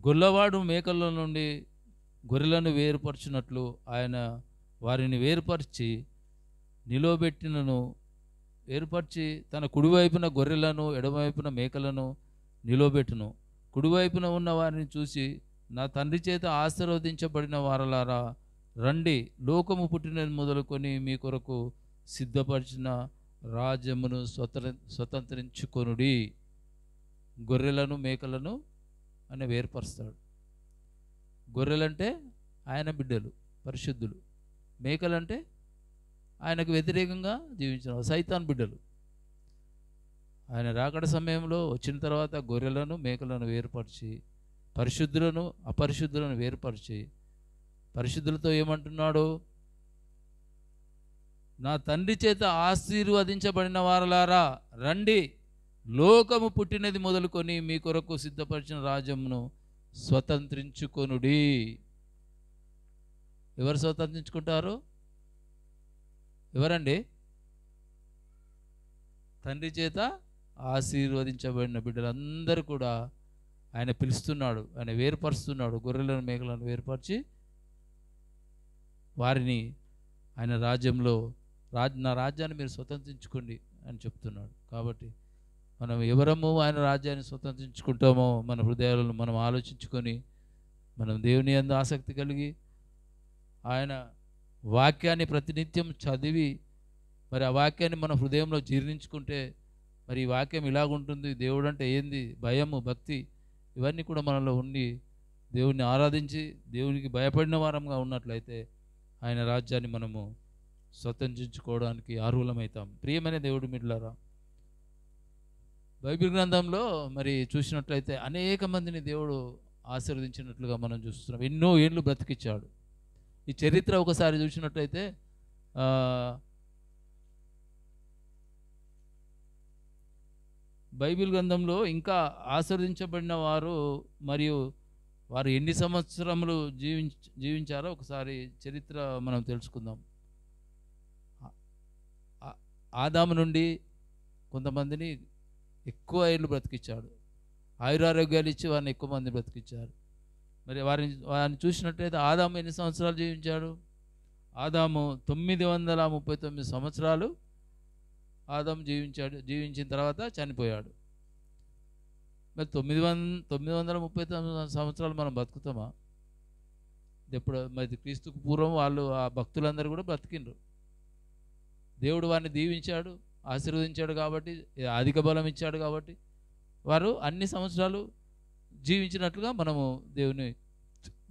గొల్లవాడు మేకల నుండి గొర్రెలను వేరుపరచినట్లు ఆయన వారిని వేరుపరిచి తన కుడివైపున గొర్రెలను, ఎడమవైపున మేకలను నిలవబెట్టును. కుడివైపున ఉన్న వారిని చూసి, నా తండ్రి చేత ఆశీర్వదించబడిన వారలారా రండి, లోకము పుట్టినది మొదలుకొని మీ కొరకు సిద్ధపరిచిన రాజ్యమును స్వతంత్రించుకొనుడి. గొర్రెలను, మేకలను ఆయన వేరుపరుస్తాడు. గొర్రెలంటే ఆయన బిడ్డలు, పరిశుద్ధులు. మేకలంటే ఆయనకు వ్యతిరేకంగా జీవించిన సైతాన్ బిడ్డలు. ఆయన రాకడ సమయంలో వచ్చిన తర్వాత గొర్రెలను, మేకలను వేరుపరిచి, పరిశుద్ధులను, అపరిశుద్ధులను వేరుపరిచి, పరిశుద్ధులతో ఏమంటున్నాడు? నా తండ్రి చేత ఆశీర్వదించబడిన వారలారా రండి, లోకము పుట్టినది మొదలుకొని మీ కొరకు సిద్ధపరిచిన రాజ్యమును స్వతంత్రించుకొనుడి. ఎవరు స్వతంత్రించుకుంటారు? ఎవరండి? తండ్రి చేత ఆశీర్వదించబడిన బిడ్డలందరూ కూడా ఆయన పిలుస్తున్నాడు, ఆయన వేరుపరుస్తున్నాడు. గొర్రెలను, మేకలను వేరుపరిచి వారిని ఆయన రాజ్యంలో, నా రాజ్యాన్ని మీరు స్వతంత్రించుకోండి అని చెప్తున్నాడు. కాబట్టి మనం ఎవరము ఆయన రాజ్యాన్ని స్వతంత్రించుకుంటామో మన హృదయాలను మనం ఆలోచించుకొని, మనం దేవుని యందు ఆసక్తి కలిగి ఆయన వాక్యాన్ని ప్రతినిత్యం చదివి, మరి ఆ వాక్యాన్ని మన హృదయంలో జీర్ణించుకుంటే, మరి ఈ వాక్యం ఇలాగుంటుంది, దేవుడు అంటే ఏంది, భయము, భక్తి, ఇవన్నీ కూడా మనలో ఉండి దేవుణ్ణి ఆరాధించి దేవునికి భయపడిన వారంగా ఉన్నట్లయితే ఆయన రాజ్యాన్ని మనము స్వతంత్రించుకోవడానికి అర్హులమవుతాం. ప్రియమైన దేవుడి బిడ్డలారా, బైబిల్ గ్రంథంలో మరి చూసినట్లయితే అనేక మందిని దేవుడు ఆశీర్వదించినట్లుగా మనం చూస్తున్నాం. ఎన్నో ఏళ్ళు బ్రతికిచ్చాడు. ఈ చరిత్ర ఒకసారి చూసినట్లయితే బైబిల్ గ్రంథంలో ఇంకా ఆశీర్వదించబడిన వారు మరియు వారు ఎన్ని సంవత్సరములు జీవించారో ఒకసారి చరిత్ర మనం తెలుసుకుందాం. ఆదాము నుండి కొంతమందిని ఎక్కువ ఏళ్ళు బ్రతికించాడు, ఆయురారోగ్యాలు ఇచ్చి వారిని ఎక్కువ మంది బ్రతికించారు. మరి వారిని చూసినట్లయితే ఆదాము ఎన్ని సంవత్సరాలు జీవించాడు? ఆదాము 939 సంవత్సరాలు ఆదాము జీవించిన తర్వాత చనిపోయాడు. మరి 939 సంవత్సరాలు మనం బతుకుతామా? ఎప్పుడు మరి క్రీస్తుకు పూర్వం వాళ్ళు ఆ భక్తులందరూ కూడా బ్రతికిండ్రు. దేవుడు వారిని దీవించాడు, ఆశీర్వదించాడు కాబట్టి, అధిక బలం ఇచ్చాడు కాబట్టి వారు అన్ని సంవత్సరాలు జీవించినట్లుగా మనము దేవుని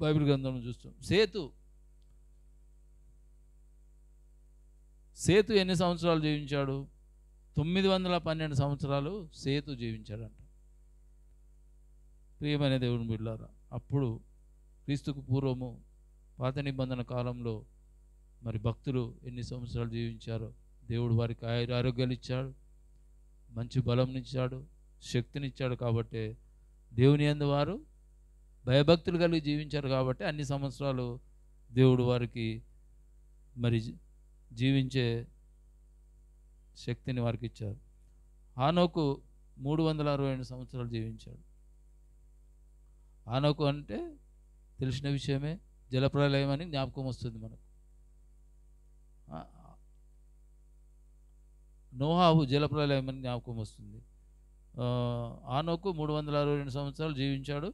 బైబిల్ గ్రంథంలో చూస్తాం. సేతు ఎన్ని సంవత్సరాలు జీవించాడు? 912 సంవత్సరాలు సేతు జీవించాడంట. ప్రియమైన దేవుని బిడ్డలారా, అప్పుడు క్రీస్తుకు పూర్వము పాత నిబంధన కాలంలో మరి భక్తులు ఎన్ని సంవత్సరాలు జీవించారో దేవుడు వారికి ఆరోగ్యాలు ఇచ్చాడు, మంచి బలం ఇచ్చాడు, శక్తినిచ్చాడు. కాబట్టి దేవుని యందు వారు భయభక్తులు కలిగి జీవించారు కాబట్టి అన్ని సంవత్సరాలు దేవుడు వారికి మరి జీవించే శక్తిని వారికి ఇచ్చారు. హానోకు 362 సంవత్సరాలు జీవించాడు. హానోకు అంటే తెలిసిన విషయమే, జలప్రలయం అని జ్ఞాపకం వస్తుంది మనకు. నోహావు జలప్రలయం అని జ్ఞాపకం వస్తుంది. హానోకు 362 సంవత్సరాలు జీవించాడు.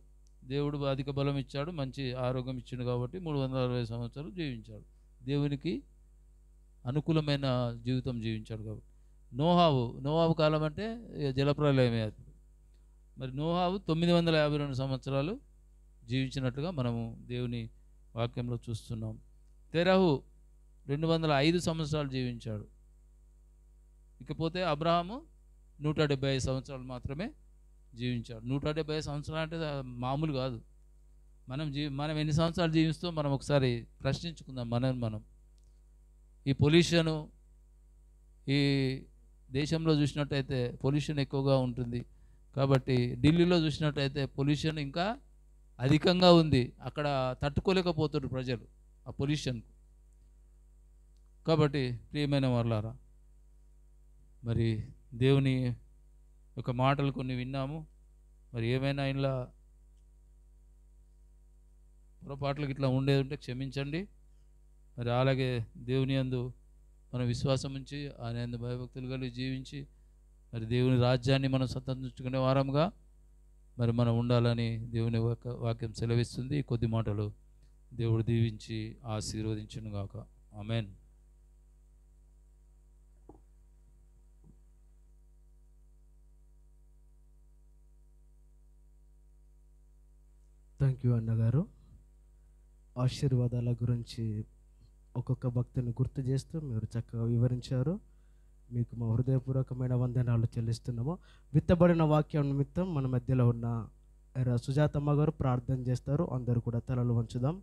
దేవుడు అధిక బలం ఇచ్చాడు, మంచి ఆరోగ్యం ఇచ్చాడు కాబట్టి 360 సంవత్సరాలు జీవించాడు. దేవునికి అనుకూలమైన జీవితం జీవించాడు కాబట్టి. నోహావు కాలం అంటే జలప్రలయమే. మరి నోహావు 952 సంవత్సరాలు జీవించినట్లుగా మనము దేవుని వాక్యంలో చూస్తున్నాం. తెరహు 205 సంవత్సరాలు జీవించాడు. ఇకపోతే అబ్రహాము 175 సంవత్సరాలు మాత్రమే జీవించాడు. 170 సంవత్సరాలు అంటే మామూలు కాదు. మనం ఎన్ని సంవత్సరాలు జీవిస్తాం మనం ఒకసారి ప్రశ్నించుకుందాం. మనం ఈ పొల్యూషను, ఈ దేశంలో చూసినట్టయితే పొల్యూషన్ ఎక్కువగా ఉంటుంది. కాబట్టి ఢిల్లీలో చూసినట్టయితే పొల్యూషన్ ఇంకా అధికంగా ఉంది. అక్కడ తట్టుకోలేకపోతున్నారు ప్రజలు ఆ పొల్యూషన్కు. కాబట్టి ప్రియమైన వాళ్ళారా, మరి దేవుని యొక్క మాటలు కొన్ని విన్నాము. మరి ఏమైనా ఇలా పొరపాట్లకి ఇట్లా ఉండేది ఉంటే క్షమించండి. మరి అలాగే దేవుని యందు మన విశ్వాసం ఉంచి ఆయన యందు భయభక్తులు కలిగి జీవించి మరి దేవుని రాజ్యాన్ని మనం సంతరించుకునే వారంగా మరి మనం ఉండాలని దేవుని వాక్యం సెలవిస్తుంది. కొద్ది మాటలు దేవుడు దీవించి ఆశీర్వదించును గాక. ఆమేన్. థ్యాంక్ యూ అన్నగారు. ఆశీర్వాదాల గురించి ఒక్కొక్క భక్తిని గుర్తు చేస్తూ మీరు చక్కగా వివరించారు. మీకు మా హృదయపూర్వకమైన వందనాలు చెల్లిస్తున్నాము. విత్తబడిన వాక్యం నిమిత్తం మన మధ్యలో ఉన్న సుజాతమ్మ గారు ప్రార్థన చేస్తారు. అందరూ కూడా తలలు వంచుదాం.